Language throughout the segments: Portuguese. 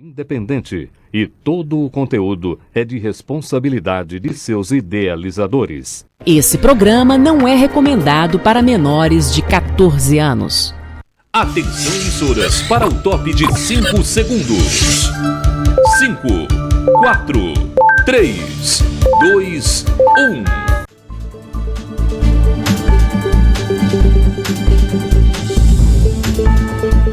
Independente e todo o conteúdo é de responsabilidade de seus idealizadores. Esse programa não é recomendado para menores de 14 anos. Atenção, emissoras, para o top de 5 segundos. 5, 4, 3, 2,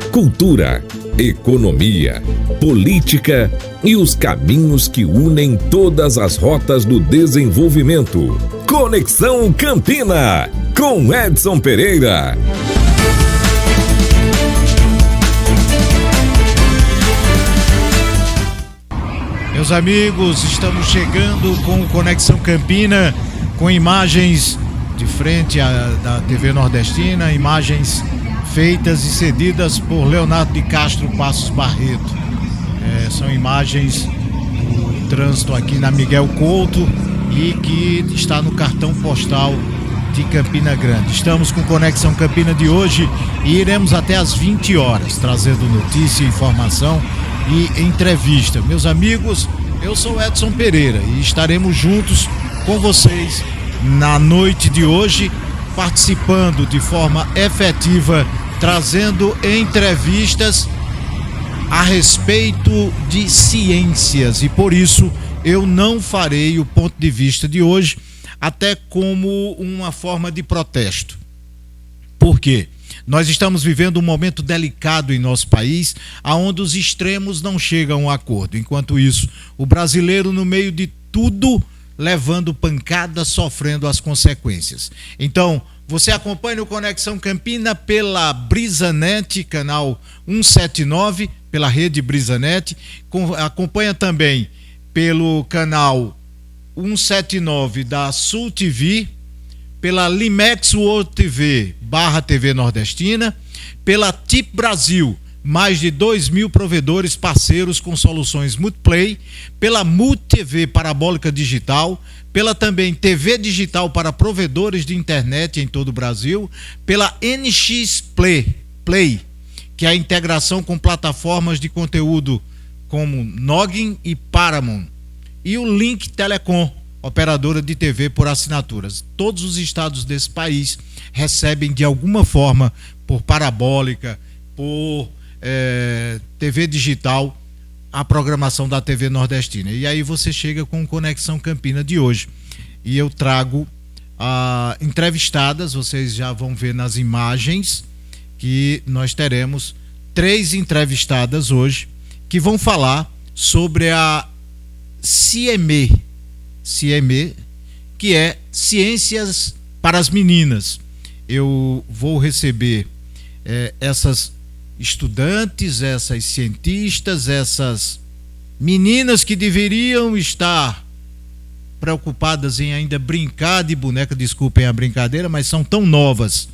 1. Cultura, economia, política e os caminhos que unem todas as rotas do desenvolvimento. Conexão Campina, com Edson Pereira. Meus amigos, estamos chegando com o Conexão Campina, com imagens de frente da TV Nordestina, imagens feitas e cedidas por Leonardo de Castro Passos Barreto. São imagens do trânsito aqui na Miguel Couto e que está no cartão postal de Campina Grande. Estamos com Conexão Campina de hoje e iremos até às 20 horas, trazendo notícia, informação e entrevista. Meus amigos, eu sou Edson Pereira e estaremos juntos com vocês na noite de hoje, participando de forma efetiva, trazendo entrevistas a respeito de ciências, e por isso eu não farei o ponto de vista de hoje até como uma forma de protesto. Por quê? Nós estamos vivendo um momento delicado em nosso país, onde os extremos não chegam a um acordo. Enquanto isso, o brasileiro, no meio de tudo, levando pancada, sofrendo as consequências. Então, você acompanha o Conexão Campina pela BrisaNet, canal 179, pela rede BrisaNet. Acompanha também pelo canal 179 da Sul TV, pela Limex World TV /TV Nordestina, pela TIP Brasil, mais de 2.000 provedores parceiros com soluções Multiplay, pela MultiTV Parabólica Digital, pela também TV Digital para provedores de internet em todo o Brasil, pela NX Play, que é a integração com plataformas de conteúdo como Noggin e Paramount, e o Link Telecom, operadora de TV por assinaturas. Todos os estados desse país recebem de alguma forma, por parabólica, por TV digital, a programação da TV Nordestina. E aí você chega com o Conexão Campina de hoje. E eu trago entrevistadas, vocês já vão ver nas imagens que nós teremos 3 entrevistadas hoje que vão falar sobre a CIEME, que é Ciências para as Meninas. Eu vou receber essas estudantes, essas cientistas, essas meninas que deveriam estar preocupadas em ainda brincar de boneca, desculpem a brincadeira, mas são tão novas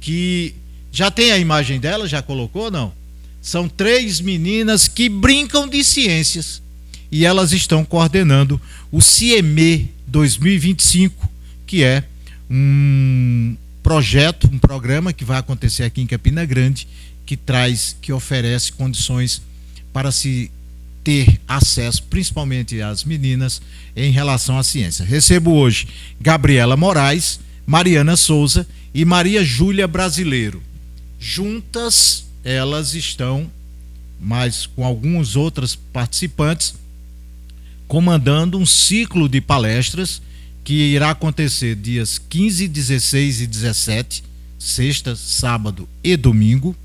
que já tem a imagem delas, já colocou ou não? São 3 meninas que brincam de ciências e elas estão coordenando o CIEME 2025, que é um projeto, um programa que vai acontecer aqui em Campina Grande, que oferece condições para se ter acesso, principalmente às meninas, em relação à ciência. Recebo hoje Gabriela Moraes, Mariana Souza e Maria Júlia Brasileiro. Juntas, elas estão, mas com alguns outros participantes, comandando um ciclo de palestras que irá acontecer dias 15, 16 e 17, sexta, sábado e domingo,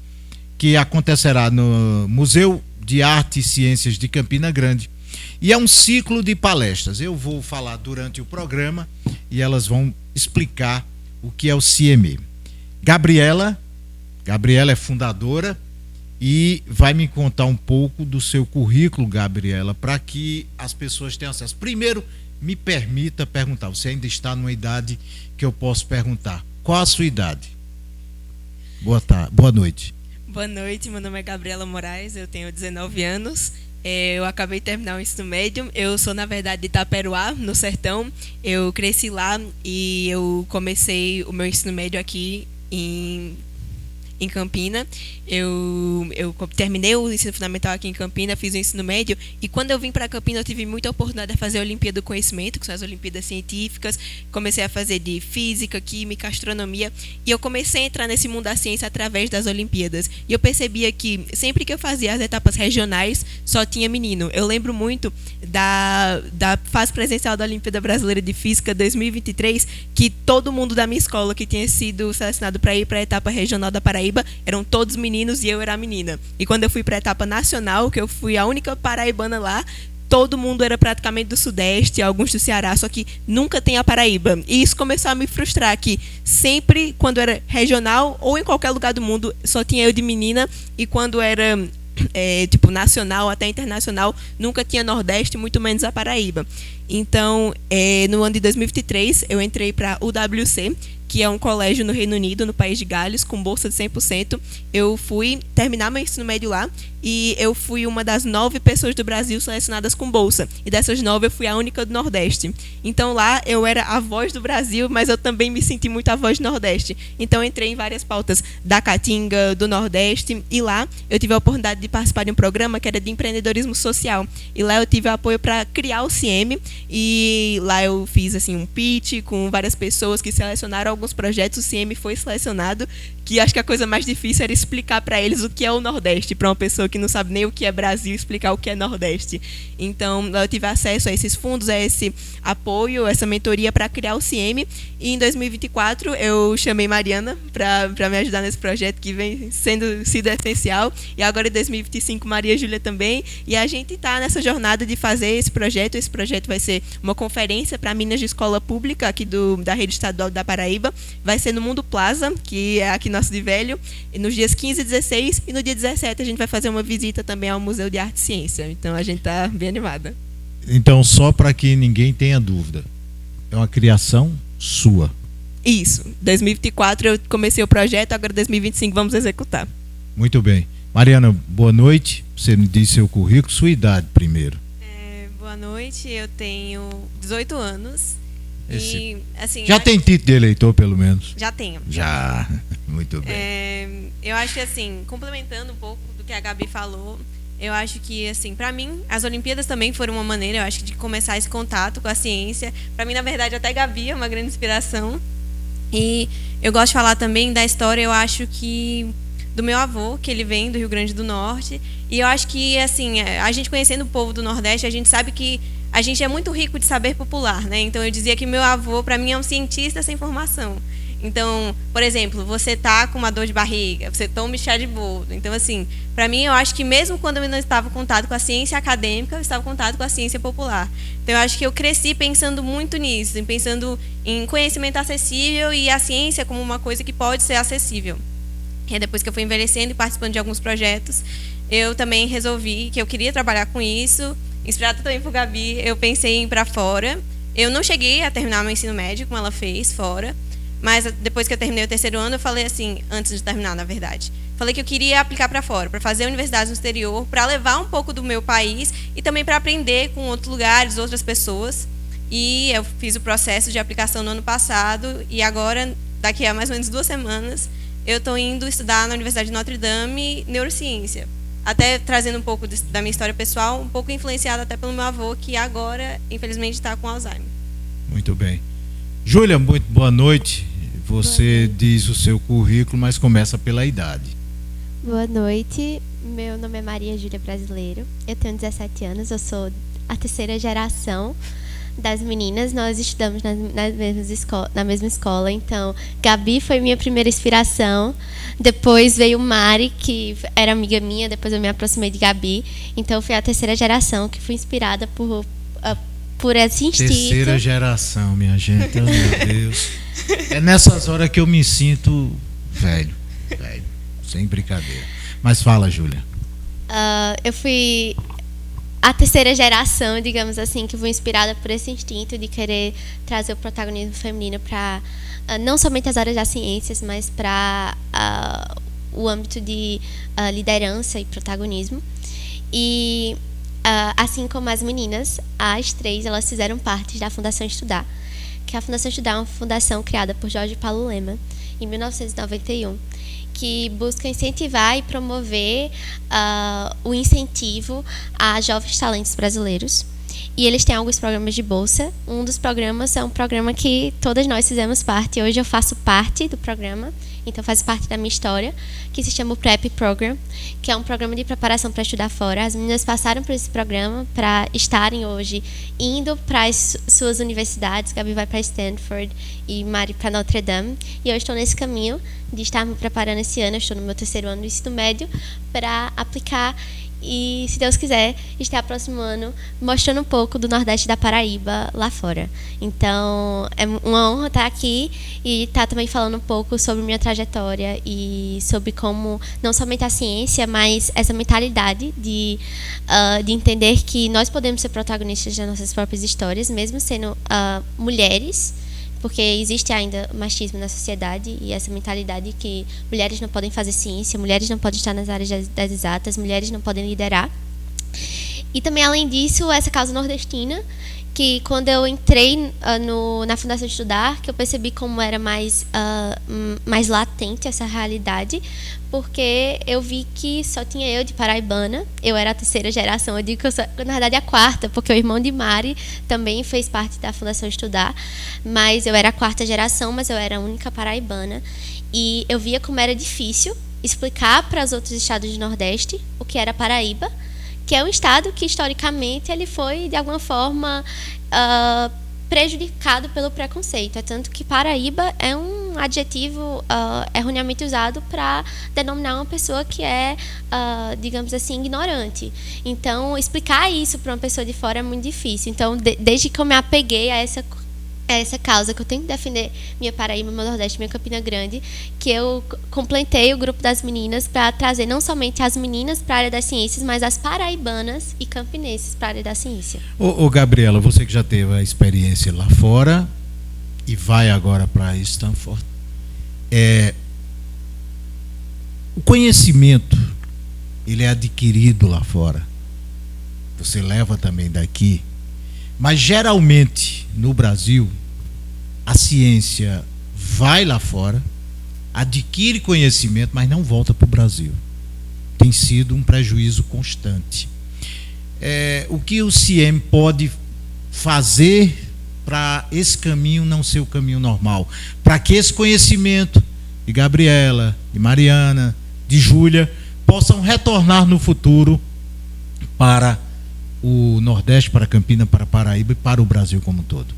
que acontecerá no Museu de Arte e Ciências de Campina Grande. E é um ciclo de palestras. Eu vou falar durante o programa e elas vão explicar o que é o CIEME. Gabriela é fundadora e vai me contar um pouco do seu currículo, Gabriela, para que as pessoas tenham acesso. Primeiro, me permita perguntar, você ainda está numa idade que eu posso perguntar. Qual a sua idade? Boa noite. Boa noite, meu nome é Gabriela Moraes, eu tenho 19 anos, eu acabei de terminar o ensino médio, eu sou na verdade de Itaperuá, no sertão, eu cresci lá e eu comecei o meu ensino médio aqui em em Campina. Eu terminei o ensino fundamental aqui em Campina, fiz o ensino médio, e quando eu vim para Campina eu tive muita oportunidade de fazer a Olimpíada do Conhecimento, que são as Olimpíadas Científicas. Comecei a fazer de Física, Química, Astronomia, e eu comecei a entrar nesse mundo da ciência através das Olimpíadas. E eu percebia que sempre que eu fazia as etapas regionais, só tinha menino. Eu lembro muito da fase presencial da Olimpíada Brasileira de Física 2023, que todo mundo da minha escola que tinha sido selecionado para ir para a etapa regional da Paraíba eram todos meninos e eu era a menina. E quando eu fui para a etapa nacional, que eu fui a única paraibana lá, todo mundo era praticamente do Sudeste, alguns do Ceará, só que nunca tem a Paraíba. E isso começou a me frustrar, que sempre, quando era regional ou em qualquer lugar do mundo, só tinha eu de menina, e quando era tipo nacional até internacional, nunca tinha Nordeste, muito menos a Paraíba. Então, no ano de 2023, eu entrei para o UWC, que é um colégio no Reino Unido, no país de Gales, com bolsa de 100%. Eu fui terminar meu ensino médio lá e eu fui uma das 9 pessoas do Brasil selecionadas com bolsa. E dessas 9, eu fui a única do Nordeste. Então lá eu era a voz do Brasil, mas eu também me senti muito a voz do Nordeste. Então eu entrei em várias pautas da Caatinga, do Nordeste, e lá eu tive a oportunidade de participar de um programa que era de empreendedorismo social. E lá eu tive apoio para criar o CIEM, e lá eu fiz assim um pitch com várias pessoas que selecionaram alguns projetos. O CIEM foi selecionado, que acho que a coisa mais difícil era explicar para eles o que é o Nordeste, para uma pessoa que não sabe nem o que é Brasil, explicar o que é Nordeste. Então, eu tive acesso a esses fundos, a esse apoio, essa mentoria para criar o CIEM. E em 2024, eu chamei Mariana para me ajudar nesse projeto que vem sido essencial. E agora, em 2025, Maria Júlia também. E a gente está nessa jornada de fazer esse projeto. Esse projeto vai ser uma conferência para meninas de escola pública aqui da Rede Estadual da Paraíba. Vai ser no Mundo Plaza, que é aqui nosso de Velho, nos dias 15 e 16. E no dia 17, a gente vai fazer uma visita também ao Museu de Arte e Ciência. Então, a gente está bem animada. Então, só para que ninguém tenha dúvida, é uma criação sua. Isso. 2024 eu comecei o projeto, agora 2025 vamos executar. Muito bem. Mariana, boa noite. Você me disse seu currículo, sua idade primeiro. Boa noite, eu tenho 18 anos. E, assim, já tem título de eleitor, pelo menos? Já tenho. Já. Muito bem. Eu acho que, assim, complementando um pouco do que a Gabi falou, eu acho que, assim, para mim, as Olimpíadas também foram uma maneira, eu acho, de começar esse contato com a ciência. Para mim, na verdade, até Gabi é uma grande inspiração. E eu gosto de falar também da história, eu acho que do meu avô, que ele vem do Rio Grande do Norte. E eu acho que, assim, a gente conhecendo o povo do Nordeste, a gente sabe que a gente é muito rico de saber popular, né? Então, eu dizia que meu avô, para mim, é um cientista sem formação. Então, por exemplo, você tá com uma dor de barriga, você toma chá de boldo. Então, assim, para mim, eu acho que mesmo quando eu não estava em contato com a ciência acadêmica, eu estava em contato com a ciência popular. Então, eu acho que eu cresci pensando muito nisso, pensando em conhecimento acessível e a ciência como uma coisa que pode ser acessível. E depois que eu fui envelhecendo e participando de alguns projetos, eu também resolvi que eu queria trabalhar com isso. Inspirada também por Gabi, eu pensei em ir para fora. Eu não cheguei a terminar meu ensino médio, como ela fez, fora. Mas depois que eu terminei o terceiro ano, eu falei assim, antes de terminar, na verdade, falei que eu queria aplicar para fora, para fazer universidades no exterior, para levar um pouco do meu país e também para aprender com outros lugares, outras pessoas. E eu fiz o processo de aplicação no ano passado e agora, daqui a mais ou menos 2 semanas, eu estou indo estudar na Universidade de Notre Dame neurociência. Até trazendo um pouco da minha história pessoal, um pouco influenciada até pelo meu avô, que agora, infelizmente, está com Alzheimer. Muito bem. Júlia, muito boa noite. Você diz o seu currículo, mas começa pela idade. Boa noite. Meu nome é Maria Júlia Brasileiro. Eu tenho 17 anos. Eu sou a 3ª geração das meninas. Nós estudamos na mesma escola. Então, Gabi foi minha primeira inspiração. Depois veio Mari, que era amiga minha. Depois eu me aproximei de Gabi. Então, fui a 3ª geração que fui inspirada por esse instinto. 3ª geração, minha gente. Oh, meu Deus. É nessas horas que eu me sinto velho. Sem brincadeira. Mas fala, Júlia. Eu fui a 3ª geração, digamos assim, que foi inspirada por esse instinto de querer trazer o protagonismo feminino para não somente as áreas das ciências, mas para o âmbito de liderança e protagonismo. E assim como as meninas, as 3, elas fizeram parte da Fundação Estudar, que a Fundação Estudar é uma fundação criada por Jorge Paulo Lema em 1991, que busca incentivar e promover o incentivo a jovens talentos brasileiros. E eles têm alguns programas de bolsa. Um dos programas é um programa que todas nós fizemos parte. Hoje eu faço parte do programa, então faz parte da minha história, que se chama o Prep Program, que é um programa de preparação para estudar fora. As meninas passaram por esse programa para estarem hoje indo para as suas universidades. Gabi vai para Stanford e Mari para Notre Dame. E eu estou nesse caminho de estar me preparando esse ano. Eu estou no meu 3º ano do ensino médio para aplicar e, se Deus quiser, estar próximo ano mostrando um pouco do Nordeste da Paraíba lá fora. Então, é uma honra estar aqui e estar também falando um pouco sobre minha trajetória e sobre como, não somente a ciência, mas essa mentalidade de entender que nós podemos ser protagonistas das nossas próprias histórias, mesmo sendo mulheres, porque existe ainda machismo na sociedade e essa mentalidade que mulheres não podem fazer ciência, mulheres não podem estar nas áreas das exatas, mulheres não podem liderar. E também, além disso, essa causa nordestina, que quando eu entrei na Fundação Estudar, que eu percebi como era mais latente essa realidade, porque eu vi que só tinha eu de paraibana, eu era a 3ª geração, eu digo que eu sou, na verdade, a 4ª, porque o irmão de Mari também fez parte da Fundação Estudar, mas eu era a 4ª geração, mas eu era a única paraibana, e eu via como era difícil explicar para os outros estados do Nordeste o que era Paraíba, que é um estado que, historicamente, ele foi, de alguma forma, prejudicado pelo preconceito. É tanto que Paraíba é um adjetivo erroneamente usado para denominar uma pessoa que é, digamos assim, ignorante. Então, explicar isso para uma pessoa de fora é muito difícil. Então, desde que eu me apeguei a essa causa, que eu tenho que defender minha Paraíba, meu Nordeste, minha Campina Grande, que eu completei o grupo das meninas para trazer não somente as meninas para a área das ciências, mas as paraibanas e campinenses para a área da ciência. Ô Gabriela, você que já teve a experiência lá fora e vai agora para Stanford, o conhecimento, ele é adquirido lá fora. Você leva também daqui. Mas, geralmente, no Brasil, a ciência vai lá fora, adquire conhecimento, mas não volta para o Brasil. Tem sido um prejuízo constante. O que o CIEM pode fazer para esse caminho não ser o caminho normal? Para que esse conhecimento de Gabriela, de Mariana, de Júlia, possam retornar no futuro para o Nordeste, para Campina, para Paraíba e para o Brasil como um todo?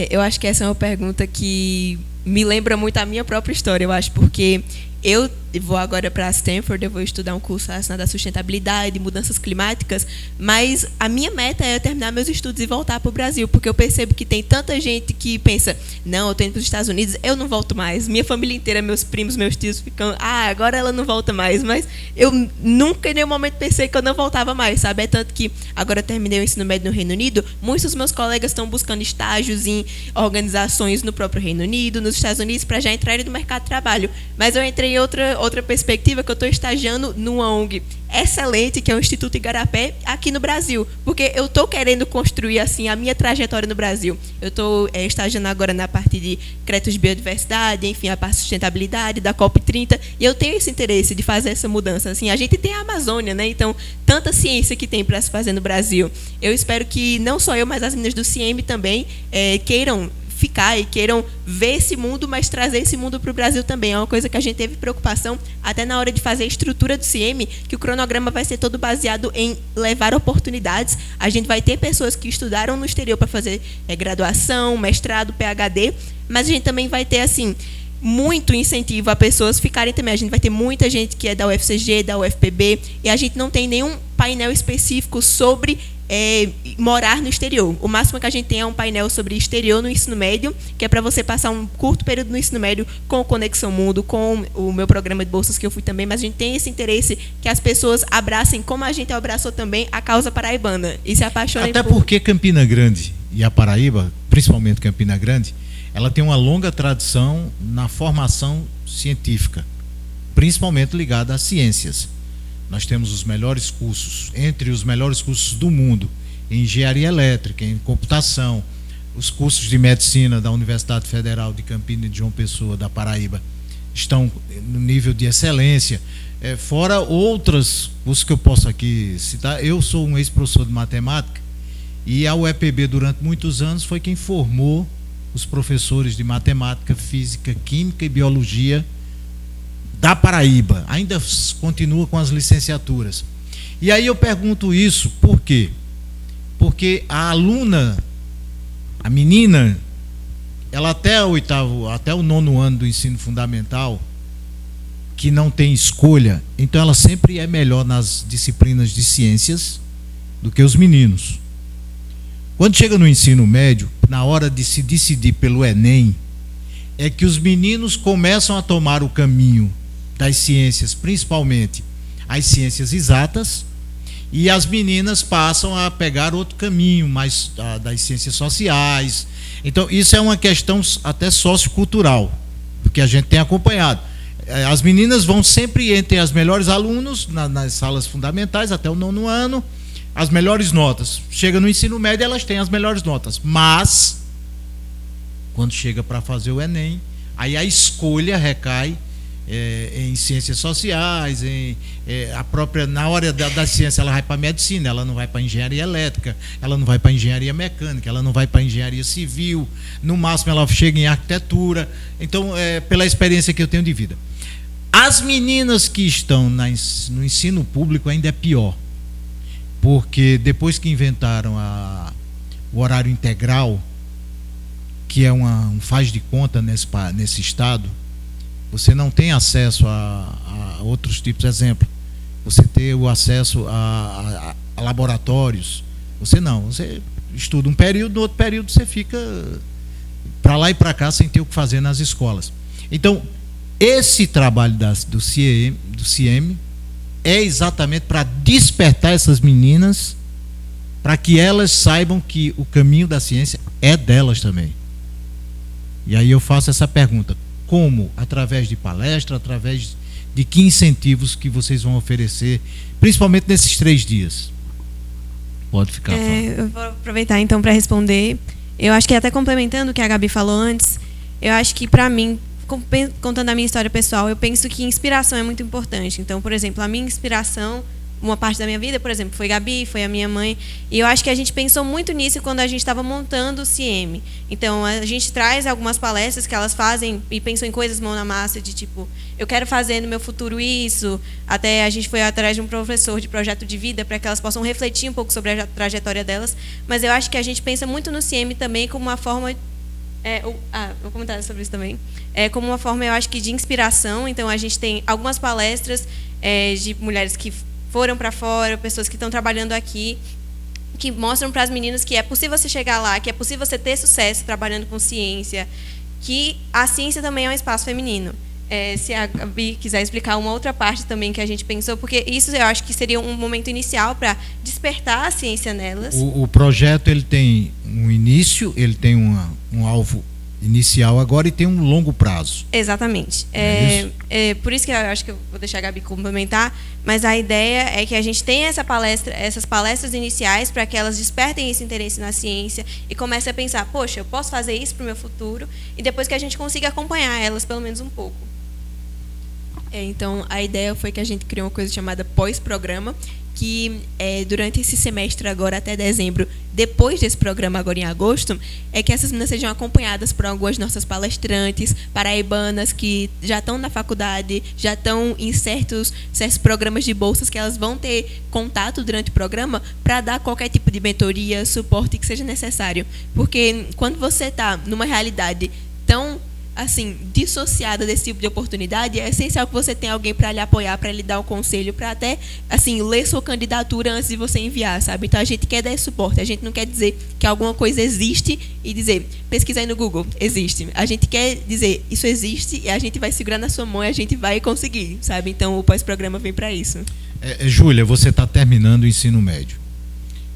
Eu acho que essa é uma pergunta que me lembra muito a minha própria história, eu acho, porque eu vou agora para Stanford, eu vou estudar um curso relacionado à sustentabilidade, mudanças climáticas, mas a minha meta é terminar meus estudos e voltar para o Brasil, porque eu percebo que tem tanta gente que pensa, não, eu estou indo para os Estados Unidos, eu não volto mais. Minha família inteira, meus primos, meus tios ficam, agora ela não volta mais, mas eu nunca em nenhum momento pensei que eu não voltava mais, sabe? É tanto que agora eu terminei o ensino médio no Reino Unido, muitos dos meus colegas estão buscando estágios em organizações no próprio Reino Unido, nos Estados Unidos, para já entrarem no mercado de trabalho. Mas eu entrei em outra perspectiva, que eu estou estagiando numa ONG excelente, que é o Instituto Igarapé, aqui no Brasil, porque eu estou querendo construir assim a minha trajetória no Brasil. Eu estou estagiando agora na parte de créditos de biodiversidade, enfim, a parte de sustentabilidade da COP30, e eu tenho esse interesse de fazer essa mudança. Assim, a gente tem a Amazônia, né? Então, tanta ciência que tem para se fazer no Brasil. Eu espero que não só eu, mas as meninas do CIEM também queiram ficar e queiram ver esse mundo, mas trazer esse mundo para o Brasil também. É uma coisa que a gente teve preocupação até na hora de fazer a estrutura do CIEM, que o cronograma vai ser todo baseado em levar oportunidades. A gente vai ter pessoas que estudaram no exterior para fazer graduação, mestrado, PhD, mas a gente também vai ter, assim, muito incentivo a pessoas ficarem também. A gente vai ter muita gente que é da UFCG, da UFPB, e a gente não tem nenhum painel específico sobre morar no exterior. O máximo que a gente tem é um painel sobre exterior no ensino médio, que é para você passar um curto período no ensino médio com o Conexão Mundo, com o meu programa de bolsas que eu fui também, mas a gente tem esse interesse que as pessoas abracem, como a gente abraçou também a causa paraibana, e se apaixonem até porque Campina Grande e a Paraíba, principalmente Campina Grande, ela tem uma longa tradição na formação científica, principalmente ligada às ciências. Nós temos os melhores cursos, entre os melhores cursos do mundo, em engenharia elétrica, em computação, os cursos de medicina da Universidade Federal de Campina e de João Pessoa, da Paraíba, estão no nível de excelência. Fora outras cursos que eu posso aqui citar. Eu sou um ex-professor de matemática e a UEPB durante muitos anos foi quem formou os professores de matemática, física, química e biologia da Paraíba. Ainda continua com as licenciaturas. E aí eu pergunto isso por quê? Porque a aluna, a menina, ela até o 9º ano do ensino fundamental, que não tem escolha, então ela sempre é melhor nas disciplinas de ciências do que os meninos. Quando chega no ensino médio, na hora de se decidir pelo Enem, é que os meninos começam a tomar o caminho das ciências, principalmente as ciências exatas, e as meninas passam a pegar outro caminho, mais das ciências sociais. Então, isso é uma questão até sociocultural, porque a gente tem acompanhado. As meninas vão sempre entre as melhores alunos nas salas fundamentais, até o 9º ano, as melhores notas. Chega no ensino médio, elas têm as melhores notas. Mas, quando chega para fazer o Enem, aí a escolha recai em ciências sociais, na hora da ciência ela vai para medicina, ela não vai para engenharia elétrica, ela não vai para engenharia mecânica, ela não vai para engenharia civil, no máximo ela chega em arquitetura. Então, pela experiência que eu tenho de vida. As meninas que estão no ensino público ainda é pior, porque depois que inventaram o horário integral, que é um faz de conta nesse estado, você não tem acesso a outros tipos. Exemplo, você ter o acesso a laboratórios. Você estuda um período, no outro período você fica para lá e para cá sem ter o que fazer nas escolas. Então, esse trabalho do CIEM é exatamente para despertar essas meninas, para que elas saibam que o caminho da ciência é delas também. E aí eu faço essa pergunta: como? Através de palestra, através de que incentivos que vocês vão oferecer, principalmente nesses 3 dias? Pode ficar. Eu vou aproveitar então para responder. Eu acho que até complementando o que a Gabi falou antes, eu acho que para mim, contando a minha história pessoal, eu penso que inspiração é muito importante. Então, por exemplo, a minha inspiração, uma parte da minha vida, por exemplo, foi Gabi, foi a minha mãe. E eu acho que a gente pensou muito nisso quando a gente estava montando o CIEM. Então, a gente traz algumas palestras que elas fazem e pensou em coisas mão na massa, de tipo, eu quero fazer no meu futuro isso. Até a gente foi atrás de um professor de projeto de vida para que elas possam refletir um pouco sobre a trajetória delas. Mas eu acho que a gente pensa muito no CIEM também como uma forma... vou comentar sobre isso também. Como uma forma, eu acho que de inspiração. Então, a gente tem algumas palestras de mulheres que foram para fora, pessoas que estão trabalhando aqui, que mostram para as meninas que é possível você chegar lá, que é possível você ter sucesso trabalhando com ciência, que a ciência também é um espaço feminino. Se a Gabi quiser explicar uma outra parte também que a gente pensou, porque isso eu acho que seria um momento inicial para despertar a ciência nelas. O projeto ele tem um início, ele tem um alvo inicial agora e tem um longo prazo. Exatamente. Por isso que eu acho que eu vou deixar a Gabi complementar, mas a ideia é que a gente tenha essas palestras iniciais para que elas despertem esse interesse na ciência e comecem a pensar, poxa, eu posso fazer isso para o meu futuro, e depois que a gente consiga acompanhar elas pelo menos um pouco. Então, a ideia foi que a gente criou uma coisa chamada pós-programa, que durante esse semestre agora até dezembro, depois desse programa agora em agosto, é que essas meninas sejam acompanhadas por algumas nossas palestrantes paraibanas que já estão na faculdade, já estão em certos programas de bolsas que elas vão ter contato durante o programa para dar qualquer tipo de mentoria, suporte que seja necessário. Porque quando você está numa realidade tão assim, dissociada desse tipo de oportunidade, é essencial que você tenha alguém para lhe apoiar, para lhe dar um conselho, para até, assim, ler sua candidatura antes de você enviar, sabe? Então, a gente quer dar esse suporte. A gente não quer dizer que alguma coisa existe e dizer, pesquisa aí no Google, existe. A gente quer dizer, isso existe e a gente vai segurar na sua mão e a gente vai conseguir, sabe? Então, o pós-programa vem para isso. Júlia, você está terminando o ensino médio.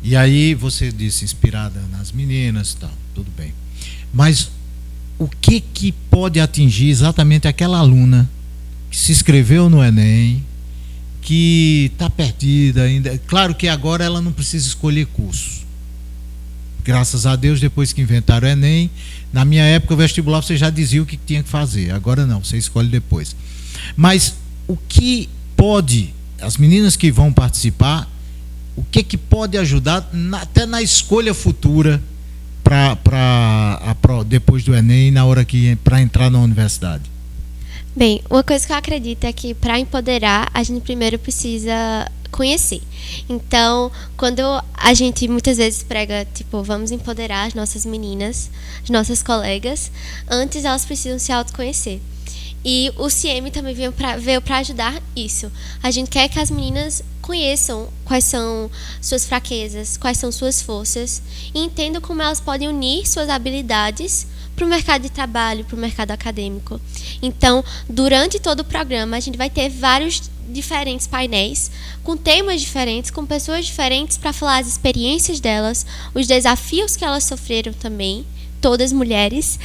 E aí, você disse, inspirada nas meninas e tal, tudo bem. Mas o que pode atingir exatamente aquela aluna que se inscreveu no Enem, que está perdida ainda? Claro que agora ela não precisa escolher curso, graças a Deus, depois que inventaram o Enem, na minha época o vestibular você já dizia o que tinha que fazer, agora não, você escolhe depois. Mas o que pode, as meninas que vão participar, o que pode ajudar até na escolha futura depois do Enem, na hora que para entrar na universidade? Bem, uma coisa que eu acredito é que para empoderar, a gente primeiro precisa conhecer. Então, quando a gente muitas vezes prega, tipo, vamos empoderar as nossas meninas, as nossas colegas, antes elas precisam se autoconhecer. E o CIEM também veio para ajudar isso. A gente quer que as meninas conheçam quais são suas fraquezas, quais são suas forças, e entendam como elas podem unir suas habilidades para o mercado de trabalho, para o mercado acadêmico. Então, durante todo o programa, a gente vai ter vários diferentes painéis, com temas diferentes, com pessoas diferentes, para falar as experiências delas, os desafios que elas sofreram também, todas mulheres,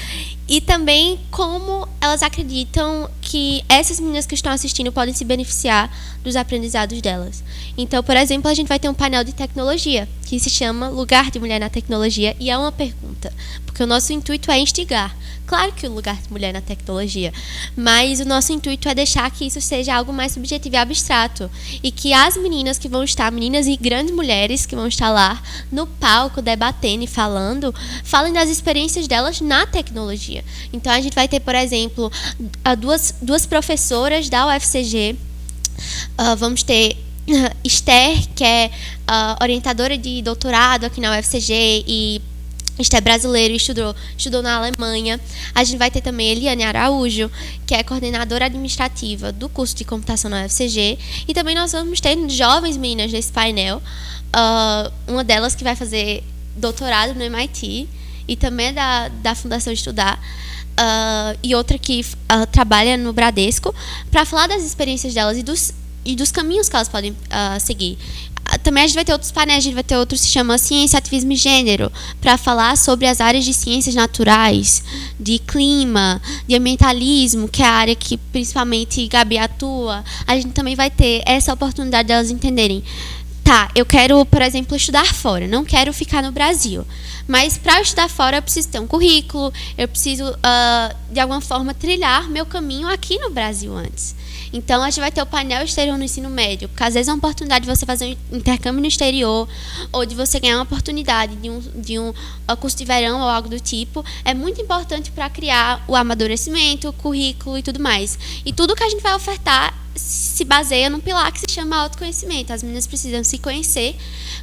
e também como elas acreditam que essas meninas que estão assistindo podem se beneficiar dos aprendizados delas. Então, por exemplo, a gente vai ter um painel de tecnologia, que se chama Lugar de Mulher na Tecnologia, e é uma pergunta, porque o nosso intuito é instigar. Claro que o lugar de mulher na tecnologia, mas o nosso intuito é deixar que isso seja algo mais subjetivo e abstrato, e que as meninas que vão estar, meninas e grandes mulheres que vão estar lá no palco debatendo e falando, falem das experiências delas na tecnologia. Então a gente vai ter, por exemplo, duas professoras da UFCG, vamos ter Esther, que é orientadora de doutorado aqui na UFCG e Esther é brasileiro e estudou na Alemanha. A gente vai ter também Eliane Araújo, que é coordenadora administrativa do curso de computação na UFCG. E também nós vamos ter jovens meninas nesse painel. Uma delas que vai fazer doutorado no MIT e também é da Fundação Estudar. E outra que trabalha no Bradesco, para falar das experiências delas e dos caminhos que elas podem seguir. Também a gente vai ter outros painéis, a gente vai ter outro que se chama Ciência, Ativismo e Gênero, para falar sobre as áreas de ciências naturais, de clima, de ambientalismo, que é a área que principalmente Gabi atua. A gente também vai ter essa oportunidade de elas entenderem, tá, eu quero, por exemplo, estudar fora, não quero ficar no Brasil. Mas para estudar fora eu preciso ter um currículo, eu preciso, de alguma forma, trilhar meu caminho aqui no Brasil antes. Então, a gente vai ter o painel exterior no ensino médio, porque às vezes é uma oportunidade de você fazer um intercâmbio no exterior, ou de você ganhar uma oportunidade de um curso de verão ou algo do tipo. É muito importante para criar o amadurecimento, o currículo e tudo mais. E tudo que a gente vai ofertar se baseia num pilar que se chama autoconhecimento. As meninas precisam se conhecer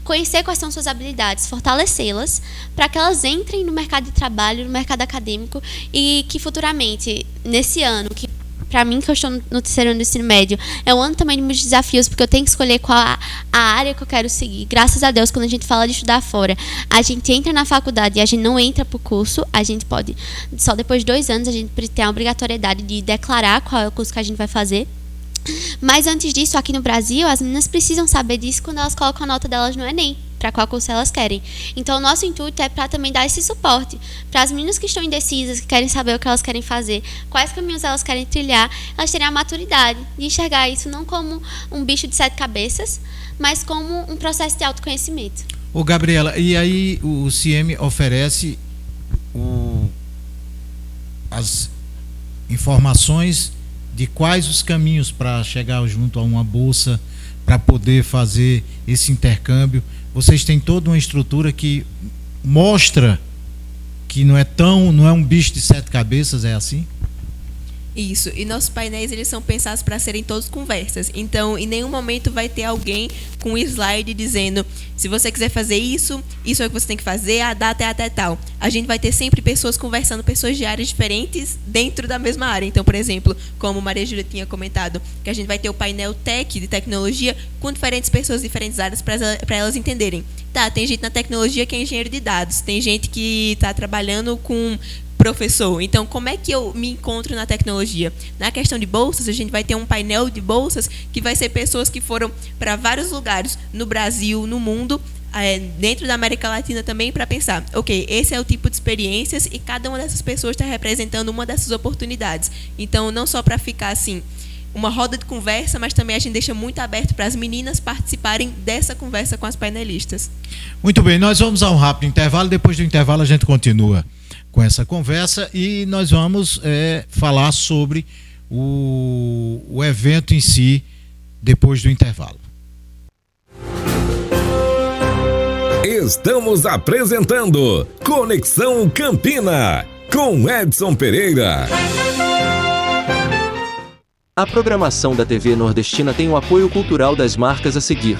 quais são suas habilidades, fortalecê-las, para que elas entrem no mercado de trabalho, no mercado acadêmico, e que futuramente, nesse ano, que para mim, que eu estou no terceiro ano do ensino médio, é um ano também de muitos desafios, porque eu tenho que escolher qual a área que eu quero seguir. Graças a Deus, quando a gente fala de estudar fora, a gente entra na faculdade e a gente não entra para o curso, a gente pode, só depois de 2 anos, a gente tem a obrigatoriedade de declarar qual é o curso que a gente vai fazer. Mas antes disso, aqui no Brasil, as meninas precisam saber disso quando elas colocam a nota delas no Enem, para qual curso elas querem. Então, o nosso intuito é para também dar esse suporte para as meninas que estão indecisas, que querem saber o que elas querem fazer, quais caminhos elas querem trilhar, elas terem a maturidade de enxergar isso não como um bicho de 7 cabeças, mas como um processo de autoconhecimento. Ô, Gabriela, e aí o CIEM oferece as informações de quais os caminhos para chegar junto a uma bolsa, para poder fazer esse intercâmbio. Vocês têm toda uma estrutura que mostra que não é um bicho de 7 cabeças, é assim? Isso, e nossos painéis eles são pensados para serem todos conversas. Então, em nenhum momento vai ter alguém com um slide dizendo, se você quiser fazer isso é o que você tem que fazer, a data é até tal. A gente vai ter sempre pessoas conversando, pessoas de áreas diferentes dentro da mesma área. Então, por exemplo, como Maria Júlia tinha comentado, que a gente vai ter o painel Tech, de tecnologia, com diferentes pessoas de diferentes áreas para elas entenderem. Tá, tem gente na tecnologia que é engenheiro de dados, tem gente que está trabalhando com professor. Então, como é que eu me encontro na tecnologia? Na questão de bolsas, a gente vai ter um painel de bolsas que vai ser pessoas que foram para vários lugares no Brasil, no mundo, dentro da América Latina também, para pensar, ok, esse é o tipo de experiências e cada uma dessas pessoas está representando uma dessas oportunidades. Então, não só para ficar assim, uma roda de conversa, mas também a gente deixa muito aberto para as meninas participarem dessa conversa com as painelistas. Muito bem, nós vamos a um rápido intervalo. Depois do intervalo a gente continua com essa conversa e nós vamos falar sobre o evento em si depois do intervalo. Estamos apresentando Conexão Campina com Edson Pereira. A programação da TV Nordestina tem o apoio cultural das marcas a seguir.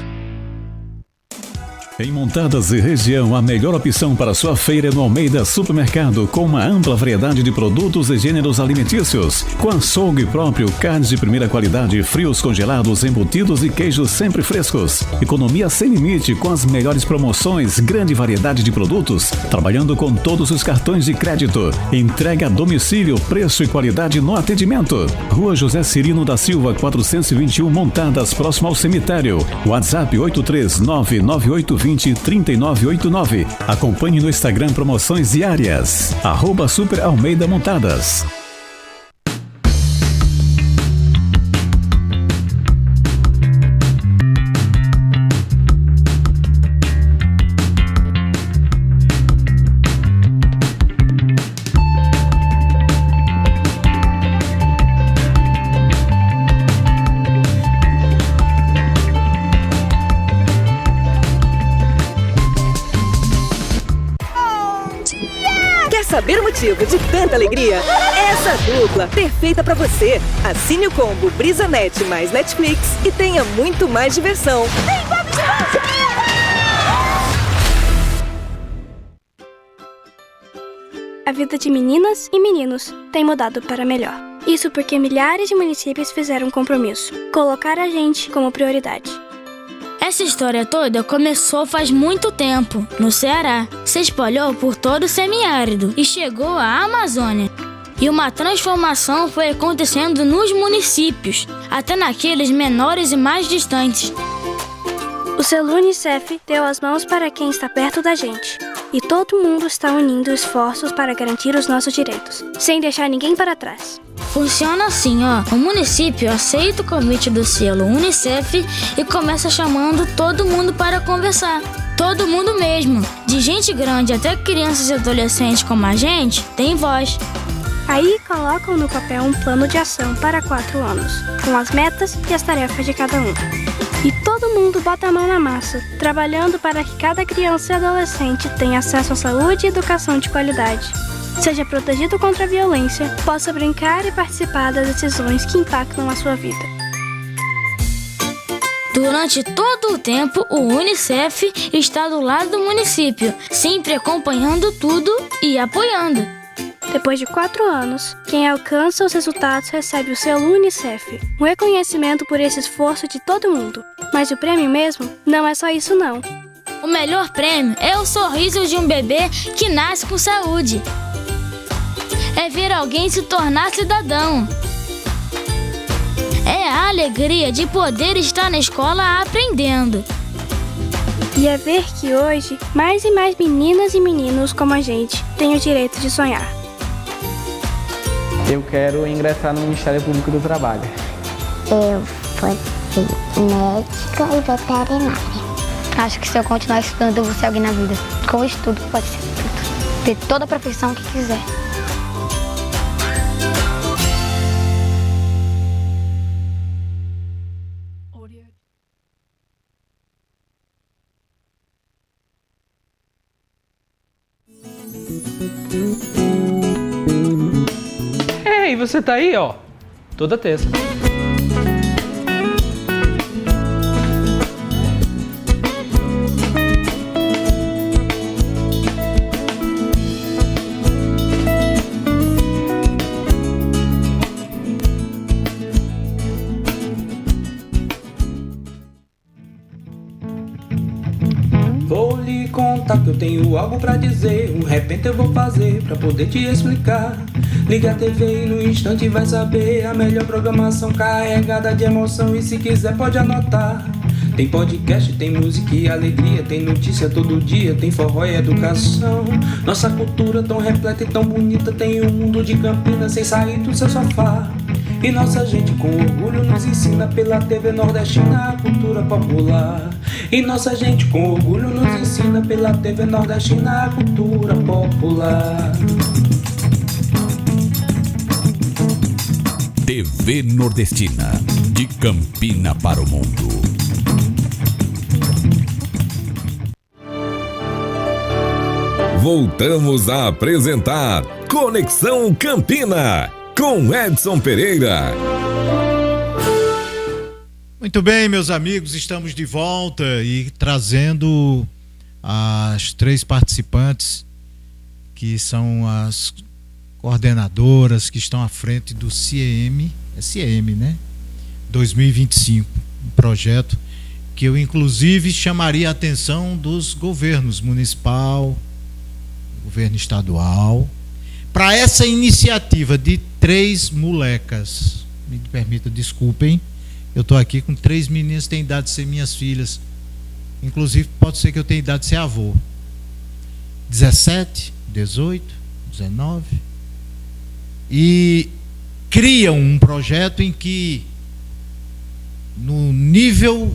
Em Montadas e região, a melhor opção para sua feira é no Almeida Supermercado, com uma ampla variedade de produtos e gêneros alimentícios. Com açougue próprio, carnes de primeira qualidade, frios congelados, embutidos e queijos sempre frescos. Economia sem limite, com as melhores promoções, grande variedade de produtos, trabalhando com todos os cartões de crédito. Entrega a domicílio, preço e qualidade no atendimento. Rua José Cirino da Silva, 421, Montadas, próximo ao cemitério. WhatsApp 83988203989. Acompanhe no Instagram promoções diárias. @Super Almeida Montadas. Saber o motivo de tanta alegria? Essa dupla perfeita pra você. Assine o combo BrisaNet mais Netflix e tenha muito mais diversão. A vida de meninas e meninos tem mudado para melhor. Isso porque milhares de municípios fizeram um compromisso: colocar a gente como prioridade. Essa história toda começou faz muito tempo, no Ceará. Se espalhou por todo o semiárido e chegou à Amazônia. E uma transformação foi acontecendo nos municípios, até naqueles menores e mais distantes. O selo Unicef deu as mãos para quem está perto da gente. E todo mundo está unindo esforços para garantir os nossos direitos, sem deixar ninguém para trás. Funciona assim, ó. O município aceita o convite do selo Unicef e começa chamando todo mundo para conversar. Todo mundo mesmo. De gente grande até crianças e adolescentes como a gente, tem voz. Aí colocam no papel um plano de ação para 4 anos, com as metas e as tarefas de cada um. E todo mundo bota a mão na massa, trabalhando para que cada criança e adolescente tenha acesso à saúde e educação de qualidade. Seja protegido contra a violência, possa brincar e participar das decisões que impactam a sua vida. Durante todo o tempo, o Unicef está do lado do município, sempre acompanhando tudo e apoiando. Depois de 4 anos, quem alcança os resultados recebe o selo Unicef, um reconhecimento por esse esforço de todo mundo. Mas o prêmio mesmo não é só isso não. O melhor prêmio é o sorriso de um bebê que nasce com saúde. É ver alguém se tornar cidadão. É a alegria de poder estar na escola aprendendo. E é ver que hoje, mais e mais meninas e meninos como a gente têm o direito de sonhar. Eu quero ingressar no Ministério Público do Trabalho. Eu vou ser médica e veterinária. Acho que se eu continuar estudando, eu vou ser alguém na vida. Com o estudo, pode ser tudo. Ter toda a profissão que quiser. Ei, você tá aí, ó, toda terça. Vou lhe contar que eu tenho algo pra dizer. Repente eu vou fazer pra poder te explicar. Liga a TV e no instante vai saber a melhor programação carregada de emoção. E se quiser pode anotar. Tem podcast, tem música e alegria, tem notícia todo dia, tem forró e educação. Nossa cultura tão repleta e tão bonita, tem um mundo de Campinas sem sair do seu sofá. E nossa gente com orgulho nos ensina pela TV Nordestina a cultura popular. E nossa gente com orgulho nos ensina pela TV Nordestina a cultura popular. TV Nordestina, de Campina para o mundo. Voltamos a apresentar Conexão Campina, com Edson Pereira. Muito bem, meus amigos, estamos de volta e trazendo as 3 participantes que são as coordenadoras que estão à frente do CIEM, é CIEM, né? 2025, um projeto que eu inclusive chamaria a atenção dos governos municipal, governo estadual, para essa iniciativa de 3 molecas. Me permita, desculpem, eu estou aqui com 3 meninas que têm idade de ser minhas filhas, inclusive pode ser que eu tenha idade de ser avô. 17, 18, 19, e criam um projeto em que, no nível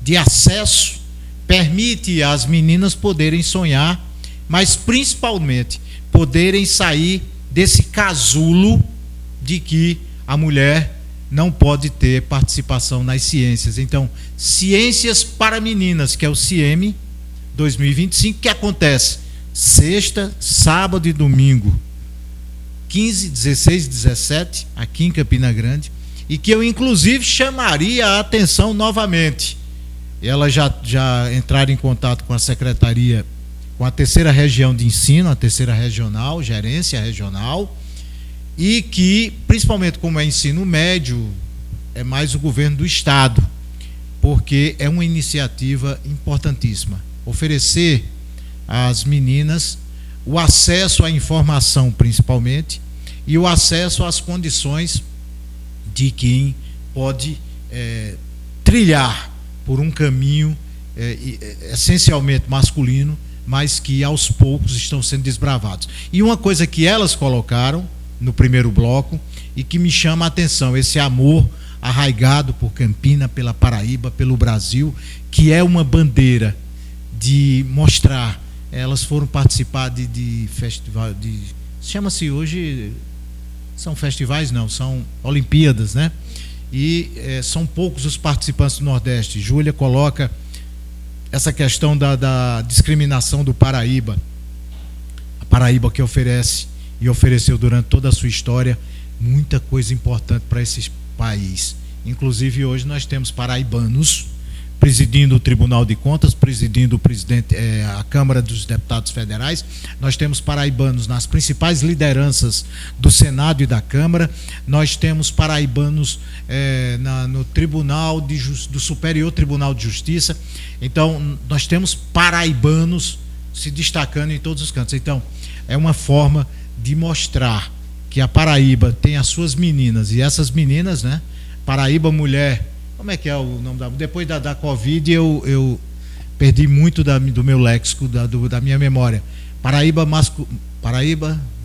de acesso, permite às meninas poderem sonhar, mas principalmente poderem sair desse casulo de que a mulher não pode ter participação nas ciências. Então, Ciências para Meninas, que é o CIEM 2025, que acontece sexta, sábado e domingo, 15, 16 e 17, aqui em Campina Grande, e que eu inclusive chamaria a atenção novamente. Elas já entraram em contato com a secretaria, com a 3ª região de ensino, a 3ª regional, gerência regional, e que, principalmente como é ensino médio, é mais o governo do estado, porque é uma iniciativa importantíssima. Oferecer às meninas o acesso à informação, principalmente, e o acesso às condições de quem pode trilhar por um caminho essencialmente masculino, mas que aos poucos estão sendo desbravados. E uma coisa que elas colocaram no primeiro bloco e que me chama a atenção, esse amor arraigado por Campina, pela Paraíba, pelo Brasil, que é uma bandeira de mostrar. Elas foram participar de festival, chama-se hoje, são festivais não, são Olimpíadas, né? E são poucos os participantes do Nordeste. Júlia coloca essa questão da discriminação do Paraíba. A Paraíba que oferece e ofereceu durante toda a sua história muita coisa importante para esse país. Inclusive hoje nós temos paraibanos presidindo o Tribunal de Contas, presidindo a Câmara dos Deputados Federais. Nós temos paraibanos nas principais lideranças do Senado e da Câmara. Nós temos paraibanos no Tribunal do Superior Tribunal de Justiça. Então, nós temos paraibanos se destacando em todos os cantos. Então, é uma forma de mostrar que a Paraíba tem as suas meninas, e essas meninas, né? Paraíba Mulher, como é que é o nome da... Depois da Covid eu perdi muito do meu léxico, da minha memória. Paraíba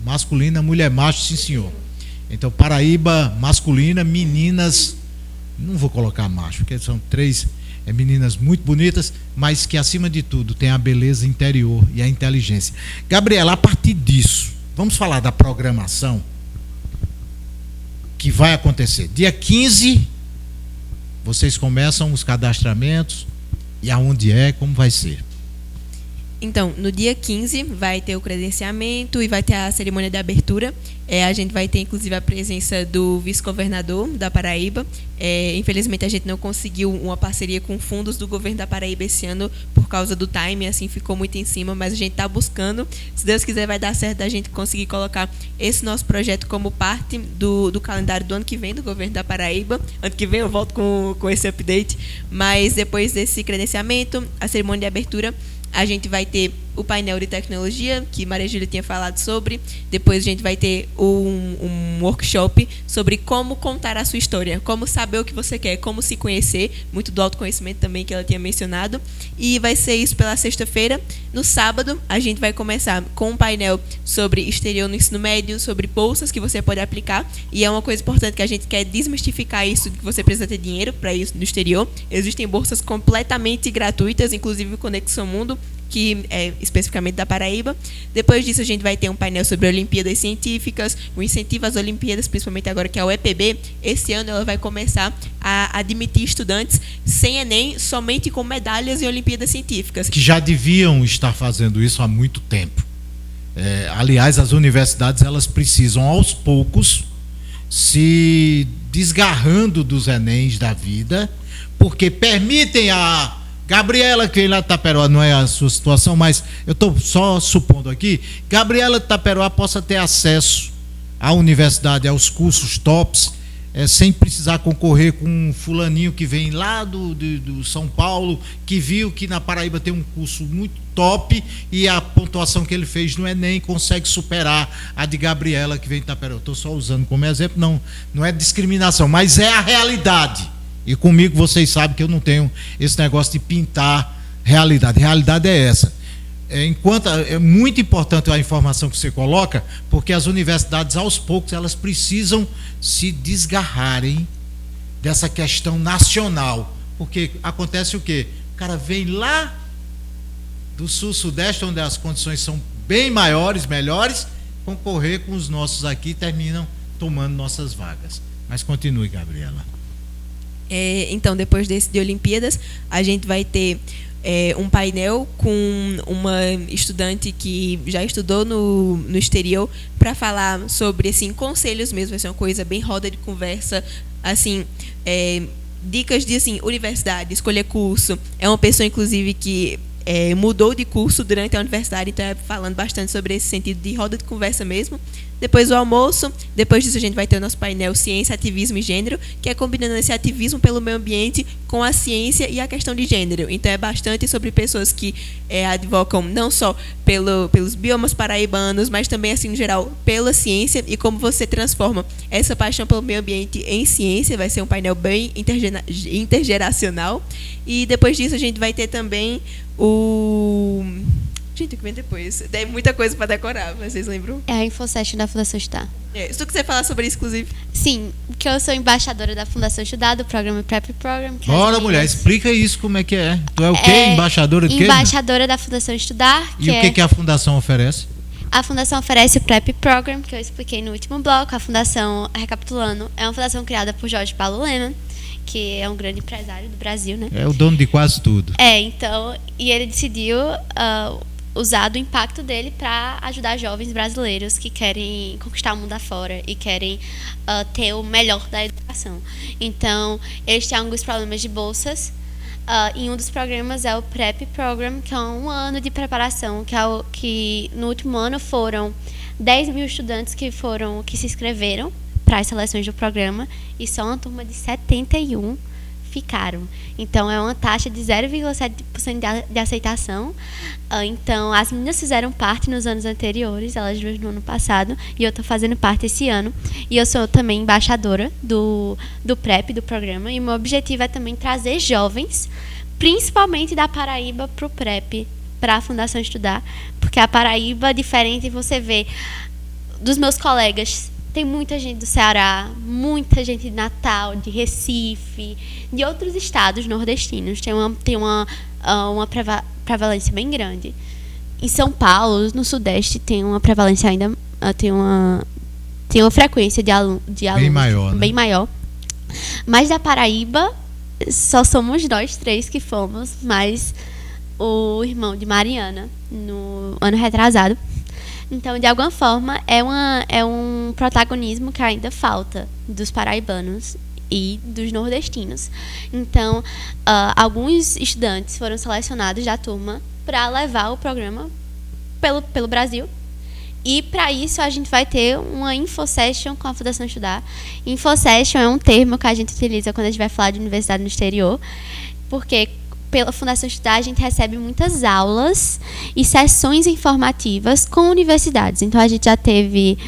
masculina, mulher macho, sim senhor. Então, Paraíba masculina, meninas, não vou colocar macho, porque são 3 meninas muito bonitas, mas que acima de tudo tem a beleza interior e a inteligência. Gabriela, a partir disso, vamos falar da programação que vai acontecer. Dia 15, vocês começam os cadastramentos, e aonde como vai ser? Então, no dia 15 vai ter o credenciamento e vai ter a cerimônia de abertura. A gente vai ter, inclusive, a presença do vice-governador da Paraíba. Infelizmente, a gente não conseguiu uma parceria com fundos do governo da Paraíba esse ano por causa do time, assim, ficou muito em cima, mas a gente está buscando. Se Deus quiser, vai dar certo a gente conseguir colocar esse nosso projeto como parte do calendário do ano que vem do governo da Paraíba. Ano que vem eu volto com esse update, mas depois desse credenciamento, a cerimônia de abertura, a gente vai ter o painel de tecnologia, que Maria Júlia tinha falado sobre. Depois a gente vai ter um workshop sobre como contar a sua história, como saber o que você quer, como se conhecer, muito do autoconhecimento também que ela tinha mencionado. E vai ser isso pela sexta-feira. No sábado, a gente vai começar com um painel sobre exterior no ensino médio, sobre bolsas que você pode aplicar. E é uma coisa importante que a gente quer desmistificar isso, que você precisa ter dinheiro para isso no exterior. Existem bolsas completamente gratuitas, inclusive o Conexão Mundo, que é especificamente da Paraíba. Depois disso, a gente vai ter um painel sobre Olimpíadas Científicas, o incentivo às Olimpíadas, principalmente agora que é a UEPB. Esse ano ela vai começar a admitir estudantes sem Enem, somente com medalhas em Olimpíadas Científicas. Que já deviam estar fazendo isso há muito tempo. Aliás, as universidades elas precisam, aos poucos, se desgarrando dos Enems da vida, porque permitem a Gabriela, que vem lá de Itaperoá, não é a sua situação, mas eu estou só supondo aqui, Gabriela de Itaperoá possa ter acesso à universidade, aos cursos tops, sem precisar concorrer com um fulaninho que vem lá do São Paulo, que viu que na Paraíba tem um curso muito top e a pontuação que ele fez no Enem consegue superar a de Gabriela, que vem de Itaperoá. Estou só usando como exemplo, não é discriminação, mas é a realidade. E comigo vocês sabem que eu não tenho esse negócio de pintar realidade. Realidade é essa. É muito importante a informação que você coloca, porque as universidades, aos poucos, elas precisam se desgarrarem dessa questão nacional. Porque acontece o quê? O cara vem lá do sul-sudeste, onde as condições são bem maiores, melhores, concorrer com os nossos aqui e terminam tomando nossas vagas. Mas continue, Gabriela. Então, depois desse de Olimpíadas, a gente vai ter um painel com uma estudante que já estudou no exterior para falar sobre assim, conselhos mesmo. Vai ser uma coisa bem roda de conversa, assim, dicas de assim, universidade, escolher curso. É uma pessoa, inclusive, que mudou de curso durante a universidade, então falando bastante sobre esse sentido de roda de conversa mesmo. Depois o almoço, depois disso a gente vai ter o nosso painel Ciência, Ativismo e Gênero, que é combinando esse ativismo pelo meio ambiente com a ciência e a questão de gênero. Então é bastante sobre pessoas que advocam não só pelos biomas paraibanos, mas também, assim, no geral, pela ciência e como você transforma essa paixão pelo meio ambiente em ciência. Vai ser um painel bem intergeracional. E depois disso a gente vai ter também o... Gente, o que vem depois? Tem muita coisa para decorar, mas vocês lembram? É a InfoSession da Fundação Estudar. Se tu quiser falar sobre isso, inclusive. Sim, que eu sou embaixadora da Fundação Estudar, do programa Prep Program. Bora, mulher, explica isso, como é que é. Tu é o quê? Embaixadora do quê? Embaixadora da Fundação Estudar. E o que a Fundação oferece? A Fundação oferece o Prep Program, que eu expliquei no último bloco. A Fundação, recapitulando, é uma fundação criada por Jorge Paulo Lemann, que é um grande empresário do Brasil, né? É o dono de quase tudo. Então, e ele decidiu usar do impacto dele para ajudar jovens brasileiros que querem conquistar o mundo afora e querem ter o melhor da educação. Então, eles têm alguns problemas de bolsas. E um dos programas é o Prep Program, que é um ano de preparação, que no último ano foram 10 mil estudantes que se inscreveram para as seleções do programa, e só uma turma de 71 ficaram. Então, é uma taxa de 0,7% de aceitação. Então, as meninas fizeram parte nos anos anteriores, elas duas no ano passado, e eu estou fazendo parte esse ano. E eu sou também embaixadora do PrEP, do programa, e o meu objetivo é também trazer jovens, principalmente da Paraíba, para o PrEP, para a Fundação Estudar, porque a Paraíba, diferente, você vê dos meus colegas, tem muita gente do Ceará, muita gente de Natal, de Recife, de outros estados nordestinos. Tem uma prevalência bem grande. Em São Paulo, no Sudeste, tem uma prevalência ainda, tem uma frequência de alunos bem maior, né? Bem maior. Mas da Paraíba, só somos nós três que fomos, mais o irmão de Mariana, no ano retrasado. Então, de alguma forma, é um protagonismo que ainda falta dos paraibanos e dos nordestinos. Então, alguns estudantes foram selecionados da turma para levar o programa pelo Brasil. E, para isso, a gente vai ter uma InfoSession com a Fundação Estudar. InfoSession é um termo que a gente utiliza quando a gente vai falar de universidade no exterior, porque pela Fundação Estudar, a gente recebe muitas aulas e sessões informativas com universidades. Então, a gente já teve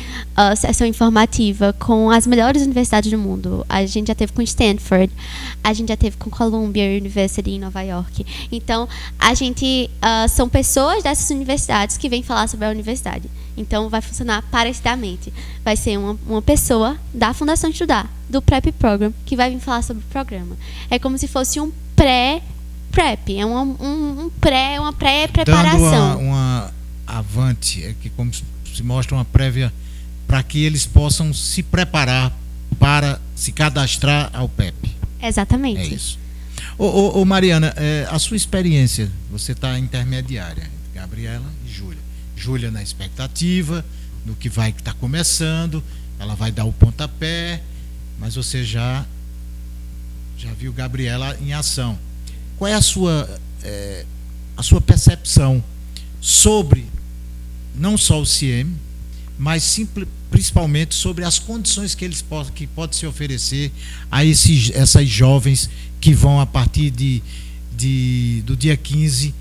sessão informativa com as melhores universidades do mundo. A gente já teve com Stanford, a gente já teve com Columbia University em Nova York. Então, a gente são pessoas dessas universidades que vêm falar sobre a universidade. Então, vai funcionar parecidamente. Vai ser uma pessoa da Fundação Estudar, do Prep Program, que vai vir falar sobre o programa. É como se fosse um pré-prep, é uma pré-preparação. Dando uma avante, é que como se mostra uma prévia para que eles possam se preparar para se cadastrar ao PEP. Exatamente. É isso. Ô Mariana, a sua experiência, você está intermediária, Gabriela e Júlia. Júlia na expectativa do que vai estar começando, ela vai dar o pontapé, mas você já viu Gabriela em ação. Qual é a sua percepção sobre não só o CIEM, mas principalmente sobre as condições que pode se oferecer a essas jovens que vão, a partir do dia 15,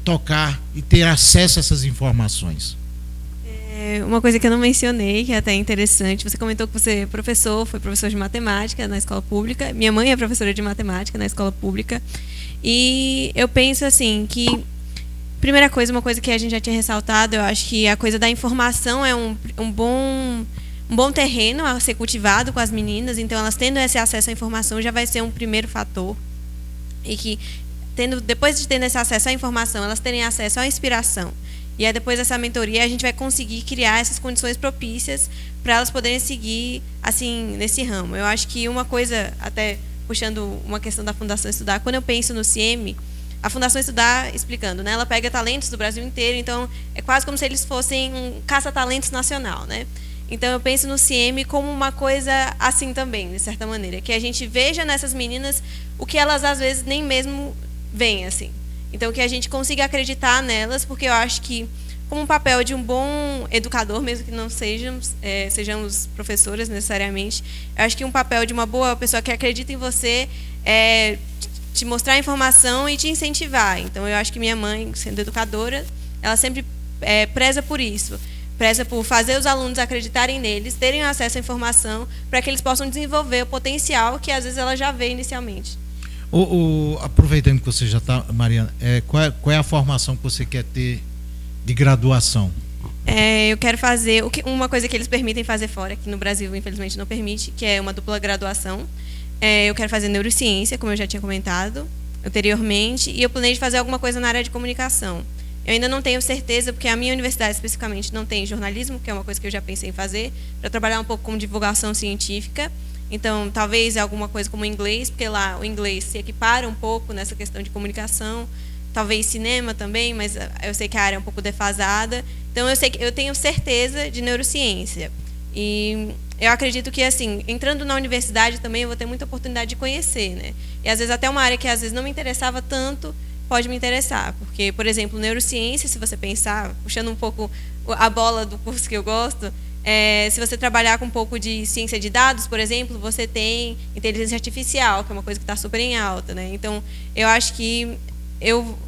tocar e ter acesso a essas informações? Uma coisa que eu não mencionei, que é até interessante, você comentou que você foi professor de matemática na escola pública. Minha mãe é professora de matemática na escola pública. E eu penso assim que, primeira coisa, uma coisa que a gente já tinha ressaltado, eu acho que a coisa da informação é um bom terreno a ser cultivado com as meninas. Então, elas tendo esse acesso à informação já vai ser um primeiro fator. E que, depois de ter esse acesso à informação, elas terem acesso à inspiração. E aí, depois dessa mentoria, a gente vai conseguir criar essas condições propícias para elas poderem seguir assim nesse ramo. Eu acho que uma coisa, até puxando uma questão da Fundação Estudar, quando eu penso no CIEM, a Fundação Estudar, explicando, né, ela pega talentos do Brasil inteiro, então é quase como se eles fossem um caça-talentos nacional, né? Então eu penso no CIEM como uma coisa assim também, de certa maneira, que a gente veja nessas meninas o que elas às vezes nem mesmo veem, assim. Então, que a gente consiga acreditar nelas, porque eu acho que, como um papel de um bom educador, mesmo que não sejamos professoras necessariamente, eu acho que um papel de uma boa pessoa que acredita em você é te mostrar a informação e te incentivar. Então, eu acho que minha mãe, sendo educadora, ela sempre preza por isso. Preza por fazer os alunos acreditarem neles, terem acesso à informação, para que eles possam desenvolver o potencial que, às vezes, ela já vê inicialmente. Aproveitando que você já está, Mariana, qual é a formação que você quer ter de graduação? Eu quero fazer uma coisa que eles permitem fazer fora, que no Brasil, infelizmente, não permite, que é uma dupla graduação. Eu quero fazer neurociência, como eu já tinha comentado anteriormente, e eu planejo fazer alguma coisa na área de comunicação. Eu ainda não tenho certeza, porque a minha universidade, especificamente, não tem jornalismo, que é uma coisa que eu já pensei em fazer, para trabalhar um pouco com divulgação científica. Então, talvez alguma coisa como inglês, porque lá o inglês se equipara um pouco nessa questão de comunicação. Talvez cinema também, mas eu sei que a área é um pouco defasada. Então, eu tenho certeza de neurociência. E eu acredito que, assim, entrando na universidade também, eu vou ter muita oportunidade de conhecer, né? E, às vezes, até uma área que, às vezes, não me interessava tanto, pode me interessar. Porque, por exemplo, neurociência, se você pensar, puxando um pouco a bola do curso que eu gosto, se você trabalhar com um pouco de ciência de dados, por exemplo, você tem inteligência artificial, que é uma coisa que está super em alta, né? Então, eu acho que eu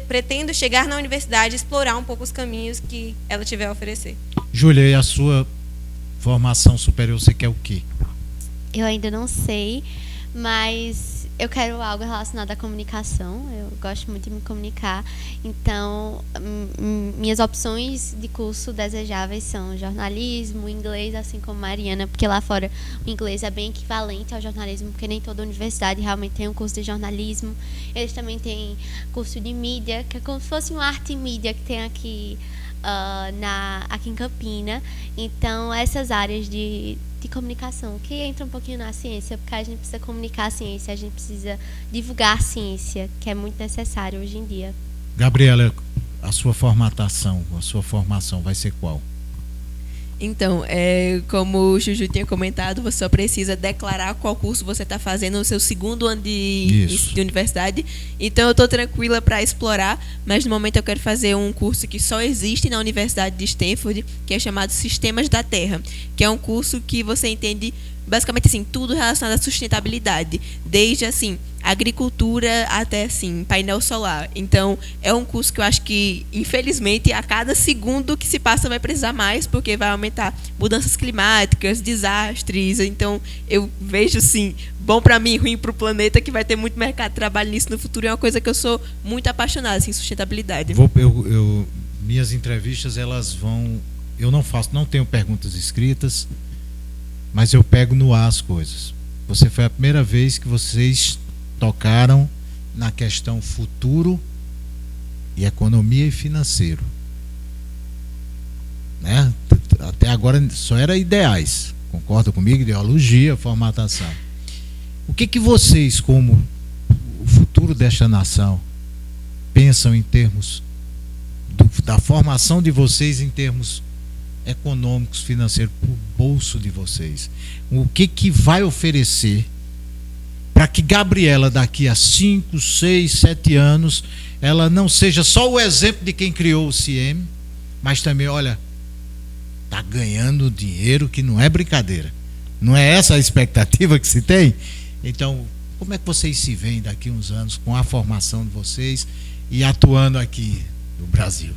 pretendo chegar na universidade e explorar um pouco os caminhos que ela tiver a oferecer. Júlia, e a sua formação superior, você quer o quê? Eu ainda não sei, mas eu quero algo relacionado à comunicação. Eu gosto muito de me comunicar. Então, minhas opções de curso desejáveis são jornalismo, inglês, assim como Mariana, porque lá fora o inglês é bem equivalente ao jornalismo, porque nem toda universidade realmente tem um curso de jornalismo. Eles também têm curso de mídia, que é como se fosse uma arte e mídia que tem aqui, aqui em Campina. Então, essas áreas de comunicação, que entra um pouquinho na ciência, porque a gente precisa comunicar a ciência, a gente precisa divulgar a ciência, que é muito necessário hoje em dia. Gabriela, a sua formação vai ser qual? Então, como o Juju tinha comentado, você só precisa declarar qual curso você está fazendo no seu segundo ano de universidade. Então, eu estou tranquila para explorar, mas no momento eu quero fazer um curso que só existe na Universidade de Stanford, que é chamado Sistemas da Terra, que é um curso que você entende basicamente assim, tudo relacionado à sustentabilidade, desde assim, agricultura até assim, painel solar. Então, é um curso que eu acho que, infelizmente, a cada segundo que se passa vai precisar mais, porque vai aumentar mudanças climáticas, desastres. Então, eu vejo sim, bom para mim, ruim para o planeta, que vai ter muito mercado de trabalho nisso no futuro. É uma coisa que eu sou muito apaixonada, assim, sustentabilidade. Minhas entrevistas, elas vão... Eu não tenho perguntas escritas, mas eu pego no ar as coisas. Você foi a primeira vez que vocês tocaram na questão futuro e economia e financeiro, né? Até agora só era ideais, concorda comigo? Ideologia, formatação. O que vocês, como o futuro desta nação, pensam em termos da formação de vocês em termos econômicos, financeiros, para o bolso de vocês? O que vai oferecer para que Gabriela, daqui a 5, 6, 7 anos, ela não seja só o exemplo de quem criou o CIEM, mas também, olha, está ganhando dinheiro que não é brincadeira. Não é essa a expectativa que se tem? Então, como é que vocês se veem daqui a uns anos com a formação de vocês e atuando aqui no Brasil?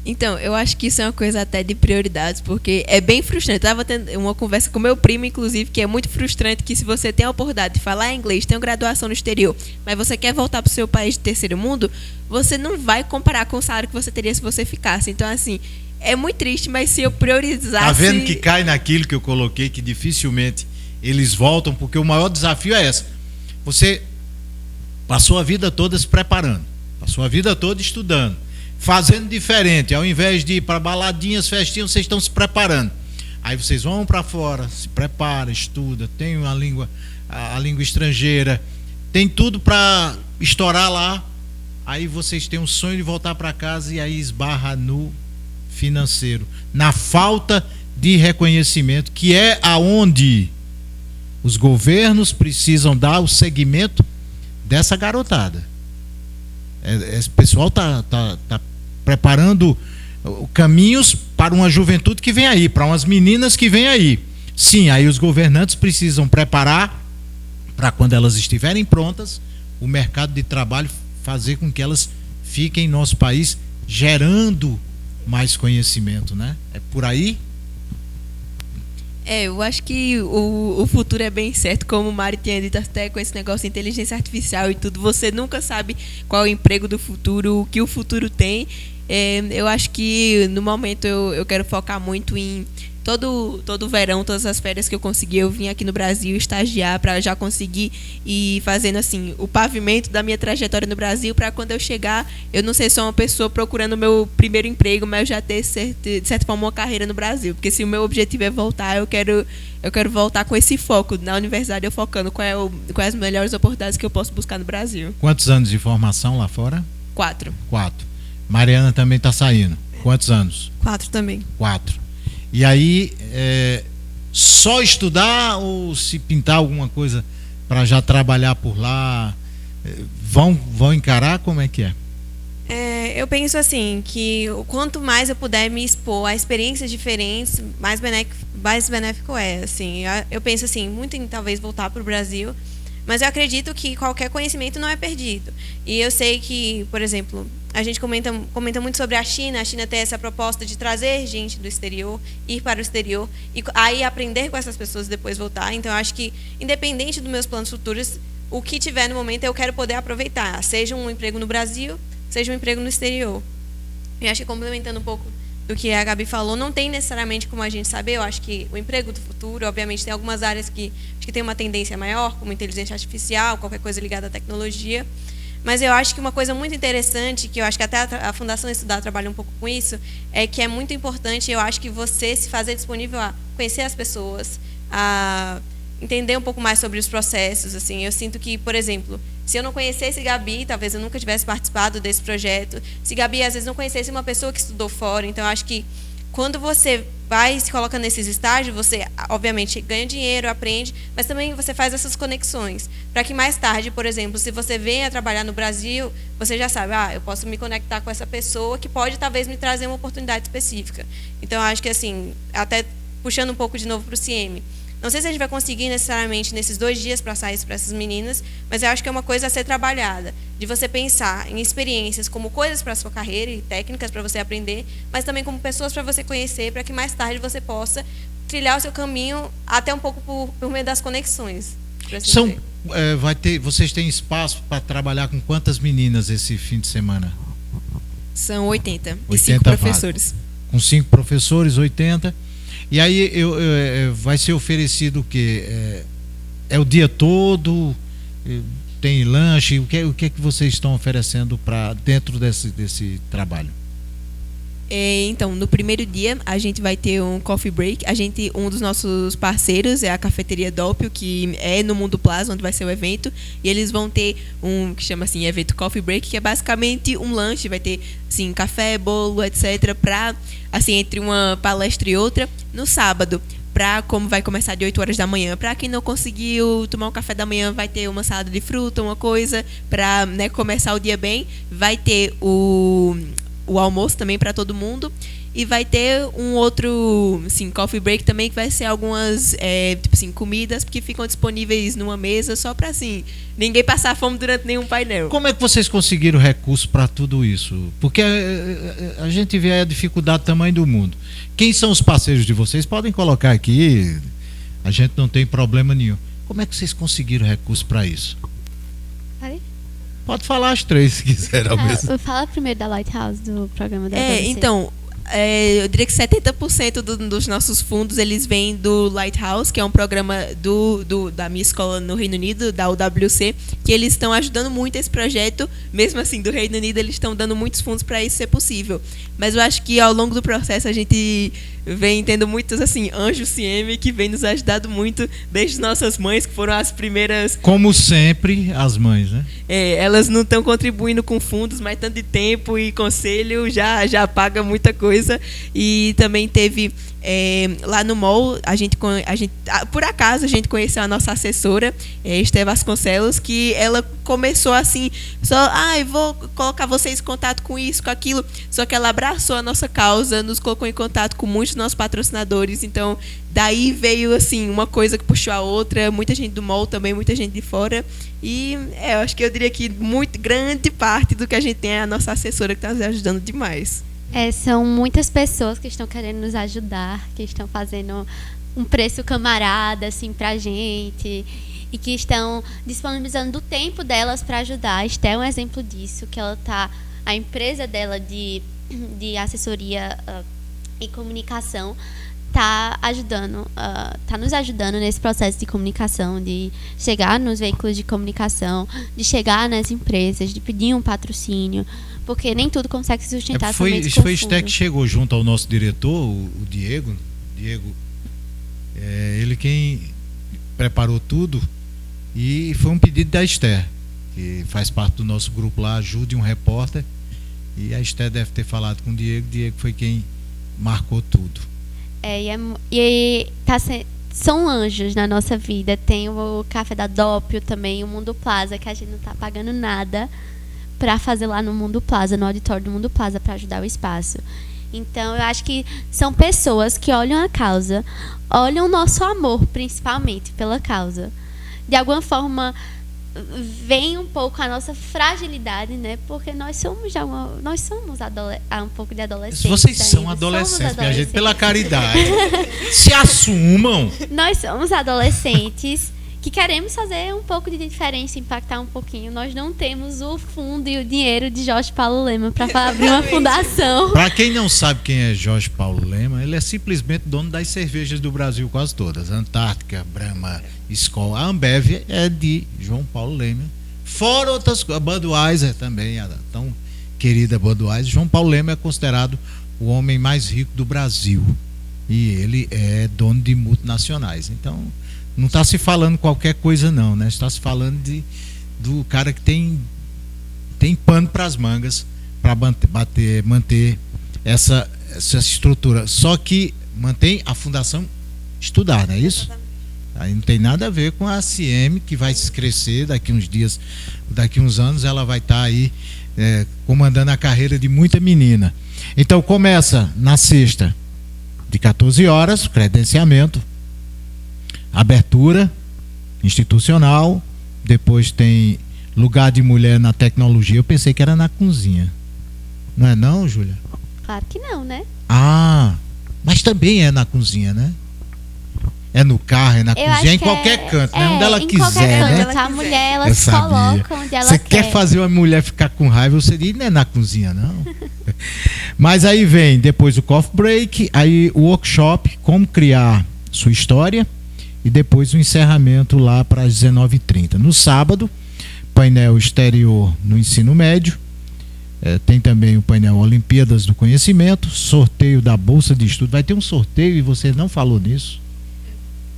Então, eu acho que isso é uma coisa até de prioridades, porque é bem frustrante. Eu estava tendo uma conversa com meu primo, inclusive, que é muito frustrante, que se você tem a oportunidade de falar inglês, tem uma graduação no exterior, mas você quer voltar para o seu país de terceiro mundo, você não vai comparar com o salário que você teria se você ficasse. Então, assim, é muito triste, mas se eu priorizasse... Tá vendo que cai naquilo que eu coloquei, que dificilmente eles voltam, porque o maior desafio é essa. Você passou a vida toda se preparando, passou a vida toda estudando, fazendo diferente, ao invés de ir para baladinhas, festinhas, vocês estão se preparando. Aí vocês vão para fora, se prepara, estuda, tem a língua estrangeira, tem tudo para estourar lá. Aí vocês têm um sonho de voltar para casa e aí esbarra no financeiro, na falta de reconhecimento, que é aonde os governos precisam dar o segmento dessa garotada. Esse pessoal tá preparando caminhos para uma juventude que vem aí, para umas meninas que vem aí. Sim, aí os governantes precisam preparar para quando elas estiverem prontas, o mercado de trabalho fazer com que elas fiquem em nosso país gerando mais conhecimento, né? É por aí? Eu acho que o futuro é bem certo, como o Mari tinha dito, até com esse negócio de inteligência artificial e tudo, você nunca sabe qual é o emprego do futuro, o que o futuro tem. Eu acho que no momento eu quero focar muito em todo verão, todas as férias que eu conseguir, eu vim aqui no Brasil estagiar para já conseguir ir fazendo assim o pavimento da minha trajetória no Brasil, para quando eu chegar, eu não ser só uma pessoa procurando o meu primeiro emprego, mas eu já ter de certa forma uma carreira no Brasil, porque se o meu objetivo é voltar, eu quero voltar com esse foco na universidade, eu focando quais as melhores oportunidades que eu posso buscar no Brasil. Quantos anos de formação lá fora? 4. Mariana também está saindo. Quantos anos? 4 também. 4. E aí, só estudar ou se pintar alguma coisa para já trabalhar por lá, vão encarar? Como é que é? Eu penso assim, que quanto mais eu puder me expor a experiências diferentes, mais benéfico é. Assim, eu penso assim, muito em talvez voltar para o Brasil, mas eu acredito que qualquer conhecimento não é perdido. E eu sei que, por exemplo, a gente comenta muito sobre a China tem essa proposta de trazer gente do exterior, ir para o exterior, e aí aprender com essas pessoas e depois voltar. Então, eu acho que, independente dos meus planos futuros, o que tiver no momento eu quero poder aproveitar, seja um emprego no Brasil, seja um emprego no exterior. E acho que, complementando um pouco do que a Gabi falou, não tem necessariamente como a gente saber. Eu acho que o emprego do futuro, obviamente, tem algumas áreas que acho que tem uma tendência maior, como inteligência artificial, qualquer coisa ligada à tecnologia. Mas eu acho que uma coisa muito interessante, que eu acho que até a Fundação Estudar trabalha um pouco com isso, é que é muito importante, eu acho que você se fazer disponível a conhecer as pessoas, a entender um pouco mais sobre os processos. Assim, eu sinto que, por exemplo, se eu não conhecesse Gabi, talvez eu nunca tivesse participado desse projeto. Se Gabi, às vezes, não conhecesse uma pessoa que estudou fora. Então, eu acho que quando você vai e se coloca nesses estágios, você, obviamente, ganha dinheiro, aprende, mas também você faz essas conexões. Para que mais tarde, por exemplo, se você venha trabalhar no Brasil, você já sabe, eu posso me conectar com essa pessoa que pode, talvez, me trazer uma oportunidade específica. Então, eu acho que, assim, até puxando um pouco de novo para o CIEM, Não sei se a gente vai conseguir necessariamente nesses 2 dias passar isso para essas meninas, mas eu acho que é uma coisa a ser trabalhada, de você pensar em experiências como coisas para a sua carreira e técnicas para você aprender, mas também como pessoas para você conhecer, para que mais tarde você possa trilhar o seu caminho até um pouco por meio das conexões. Assim vocês têm espaço para trabalhar com quantas meninas esse fim de semana? São 80 e 5 professores. Com 5 professores, 80. E aí vai ser oferecido o quê? É o dia todo? Tem lanche? O que é que vocês estão oferecendo para dentro desse trabalho? Então, no primeiro dia, a gente vai ter um coffee break. Um dos nossos parceiros é a cafeteria Doppio, que é no Mundo Plaza, onde vai ser o evento. E eles vão ter um que chama assim, evento coffee break, que é basicamente um lanche. Vai ter, assim, café, bolo, etc. Pra, assim, entre uma palestra e outra, no sábado. Como vai começar de 8 horas da manhã. Para quem não conseguiu tomar um café da manhã, vai ter uma salada de fruta, uma coisa. Para, né, começar o dia bem. Vai ter o almoço também para todo mundo, e vai ter um outro, assim, coffee break também, que vai ser algumas tipo assim, comidas que ficam disponíveis numa mesa só para, assim, ninguém passar fome durante nenhum painel. Como é que vocês conseguiram recurso para tudo isso? Porque a gente vê a dificuldade do tamanho do mundo. Quem são os parceiros de vocês? Podem colocar aqui, a gente não tem problema nenhum. Como é que vocês conseguiram recurso para isso? Pode falar as 3 se quiser ao mesmo. Fala primeiro da Lighthouse, do programa da então, eu diria que 70% dos nossos fundos eles vêm do Lighthouse, que é um programa da minha escola no Reino Unido, da UWC, que eles estão ajudando muito esse projeto. Mesmo assim, do Reino Unido, eles estão dando muitos fundos para isso ser possível. Mas eu acho que ao longo do processo a gente vem tendo muitos, assim, anjos CM que vem nos ajudado muito, desde nossas mães, que foram as primeiras. Como sempre, as mães, né? Elas não estão contribuindo com fundos, mas tanto de tempo e conselho já paga muita coisa. E também teve lá no mall, por acaso a gente conheceu a nossa assessora, Esther Vasconcelos, que ela começou assim, eu vou colocar vocês em contato com isso, com aquilo, só que ela abraçou a nossa causa, nos colocou em contato com muitos dos nossos patrocinadores. Então daí veio, assim, uma coisa que puxou a outra, muita gente do mall também, muita gente de fora. E eu acho que eu diria que muito grande parte do que a gente tem é a nossa assessora, que está nos ajudando demais. São muitas pessoas que estão querendo nos ajudar, que estão fazendo um preço camarada, assim, pra gente, e que estão disponibilizando o tempo delas para ajudar. A Esté é um exemplo disso, que a empresa dela de assessoria e comunicação está nos ajudando nesse processo de comunicação, de chegar nos veículos de comunicação, de chegar nas empresas, de pedir um patrocínio, porque nem tudo consegue se sustentar somente com Foi o Esté que chegou junto ao nosso diretor, o Diego, ele quem preparou tudo, e foi um pedido da Esté, que faz parte do nosso grupo lá, Ajude um Repórter, e a Esté deve ter falado com o Diego foi quem marcou tudo. São anjos na nossa vida. Tem o Café da Doppio também, o Mundo Plaza, que a gente não está pagando nada para fazer lá no Mundo Plaza, no auditório do Mundo Plaza, para ajudar o espaço. Então, eu acho que são pessoas que olham a causa, olham o nosso amor, principalmente, pela causa. De alguma forma, vem um pouco a nossa fragilidade, né? Porque nós somos um pouco de adolescentes. Vocês são adolescentes, minha gente, pela caridade. Se assumam. Nós somos adolescentes que queremos fazer um pouco de diferença, impactar um pouquinho. Nós não temos o fundo e o dinheiro de Jorge Paulo Lema para abrir uma fundação. Para quem não sabe quem é Jorge Paulo Lema, ele é simplesmente dono das cervejas do Brasil, quase todas. Antártica, Brahma, Skol. A Ambev é de João Paulo Lema. Fora outras coisas, Budweiser também, a tão querida Budweiser. João Paulo Lema é considerado o homem mais rico do Brasil. E ele é dono de multinacionais. Então, não está se falando qualquer coisa não, né? Está se falando do cara que tem pano para as mangas para manter essa estrutura. Só que mantém a fundação estudar, não é isso? Aí não tem nada a ver com a CM, que vai crescer daqui uns dias, daqui uns anos ela vai estar aí comandando a carreira de muita menina. Então começa na sexta de 14 horas, credenciamento. abertura institucional, depois tem lugar de mulher na tecnologia. Eu pensei que era na cozinha. Não é não, Júlia? Claro que não, né? Ah, mas também é na cozinha, né? É no carro, é na cozinha, em qualquer canto, né? Onde ela quiser, né? A mulher, ela se coloca onde ela quer. Você quer fazer uma mulher ficar com raiva, você diz, não é na cozinha, não. Mas aí vem depois o coffee break, aí o workshop, como criar sua história, e depois o encerramento lá para as 19h30. No sábado, painel exterior no ensino médio, tem também o painel Olimpíadas do Conhecimento, sorteio da Bolsa de Estudo. Vai ter um sorteio e você não falou nisso.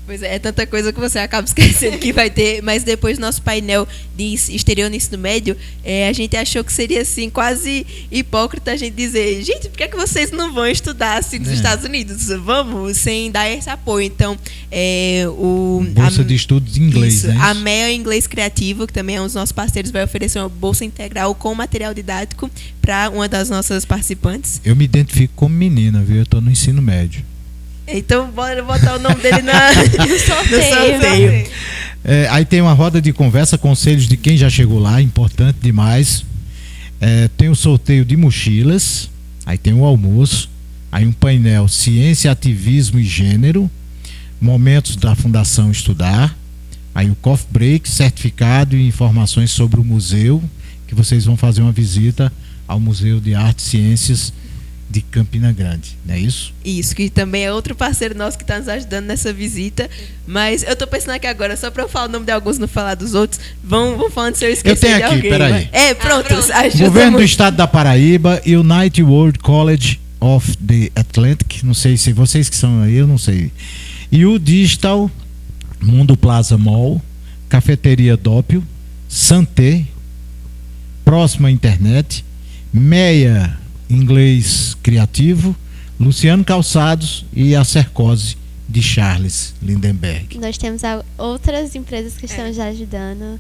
Pois é tanta coisa que você acaba esquecendo que vai ter, mas depois do nosso painel de exterior no ensino médio, a gente achou que seria assim, quase hipócrita a gente dizer, gente, por que vocês não vão estudar assim nos Estados Unidos? Vamos, sem dar esse apoio. Então, Bolsa de Estudos de Inglês, isso, né? A MEA Inglês Criativo, que também é um dos nossos parceiros, vai oferecer uma bolsa integral com material didático para uma das nossas participantes. Eu me identifico como menina, viu? Eu estou no ensino médio. Então, bora botar o nome dele no sorteio. Aí tem uma roda de conversa, conselhos de quem já chegou lá, importante demais. Tem o sorteio de mochilas, aí tem o almoço, aí um painel Ciência, Ativismo e Gênero, momentos da Fundação Estudar, aí o coffee break, certificado e informações sobre o museu, que vocês vão fazer uma visita ao Museu de Artes e Ciências de Campina Grande, não é isso? Isso, que também é outro parceiro nosso que está nos ajudando nessa visita. Mas eu estou pensando aqui agora, só para eu falar o nome de alguns e não falar dos outros, vão falando se eu esquecer de alguém. Eu tenho aqui, peraí. Pronto. Governo do Estado da Paraíba, United World College of the Atlantic, não sei se vocês que são aí, eu não sei. E o Digital, Mundo Plaza Mall, Cafeteria Dópio, Santé, Próxima Internet, MEA Inglês Criativo, Luciano Calçados e a Cercose de Charles Lindenberg. Nós temos outras empresas que estão já ajudando.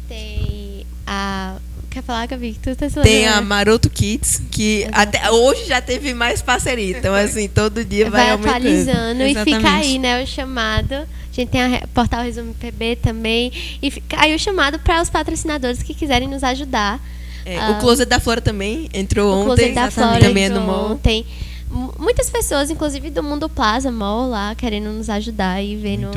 Tem a... Quer falar, Gabi? Tem a Maroto Kids, que até hoje já teve mais parceria. Então, assim, todo dia vai aumentando. Atualizando. Exatamente. E fica aí, né, o chamado. A gente tem a Portal Resumo PB também. E fica aí o chamado para os patrocinadores que quiserem nos ajudar. O Closet da Flora também entrou ontem. O Closet da Flora também entrou ontem. Muitas pessoas, inclusive do Mundo Plaza Mall lá, querendo nos ajudar e vendo,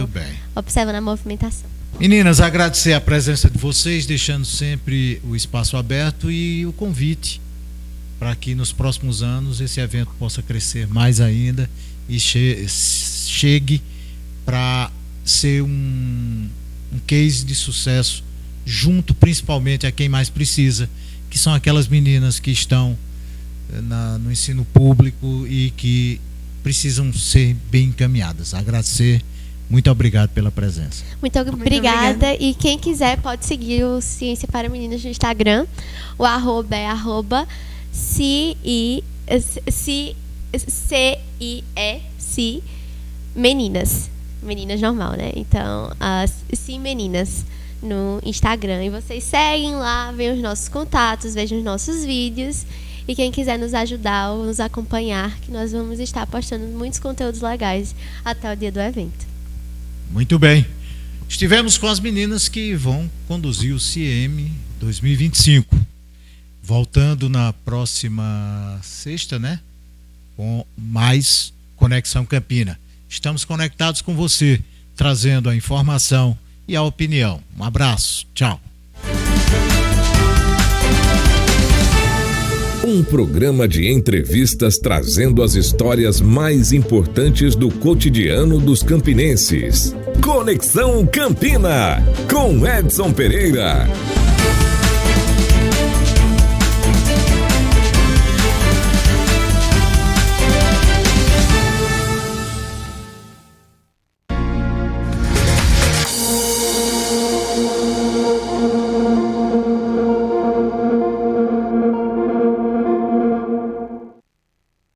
observando a movimentação. Meninas, agradecer a presença de vocês, deixando sempre o espaço aberto e o convite para que nos próximos anos esse evento possa crescer mais ainda e chegue para ser um case de sucesso junto principalmente a quem mais precisa, que são aquelas meninas que estão no ensino público e que precisam ser bem encaminhadas. Agradecer, muito obrigado pela presença. Muito obrigada. E quem quiser pode seguir o Ciência para Meninas no Instagram. O arroba é CIEC Meninas. Meninas normal, né? Então, Sim Meninas no Instagram. E vocês seguem lá, veem os nossos contatos, vejam os nossos vídeos. E quem quiser nos ajudar ou nos acompanhar, que nós vamos estar postando muitos conteúdos legais até o dia do evento. Muito bem. Estivemos com as meninas que vão conduzir o CIEM 2025. Voltando na próxima sexta, né? Com mais Conexão Campina. Estamos conectados com você, trazendo a informação e a opinião. Um abraço. Tchau. Um programa de entrevistas trazendo as histórias mais importantes do cotidiano dos campinenses. Conexão Campina, com Edson Pereira.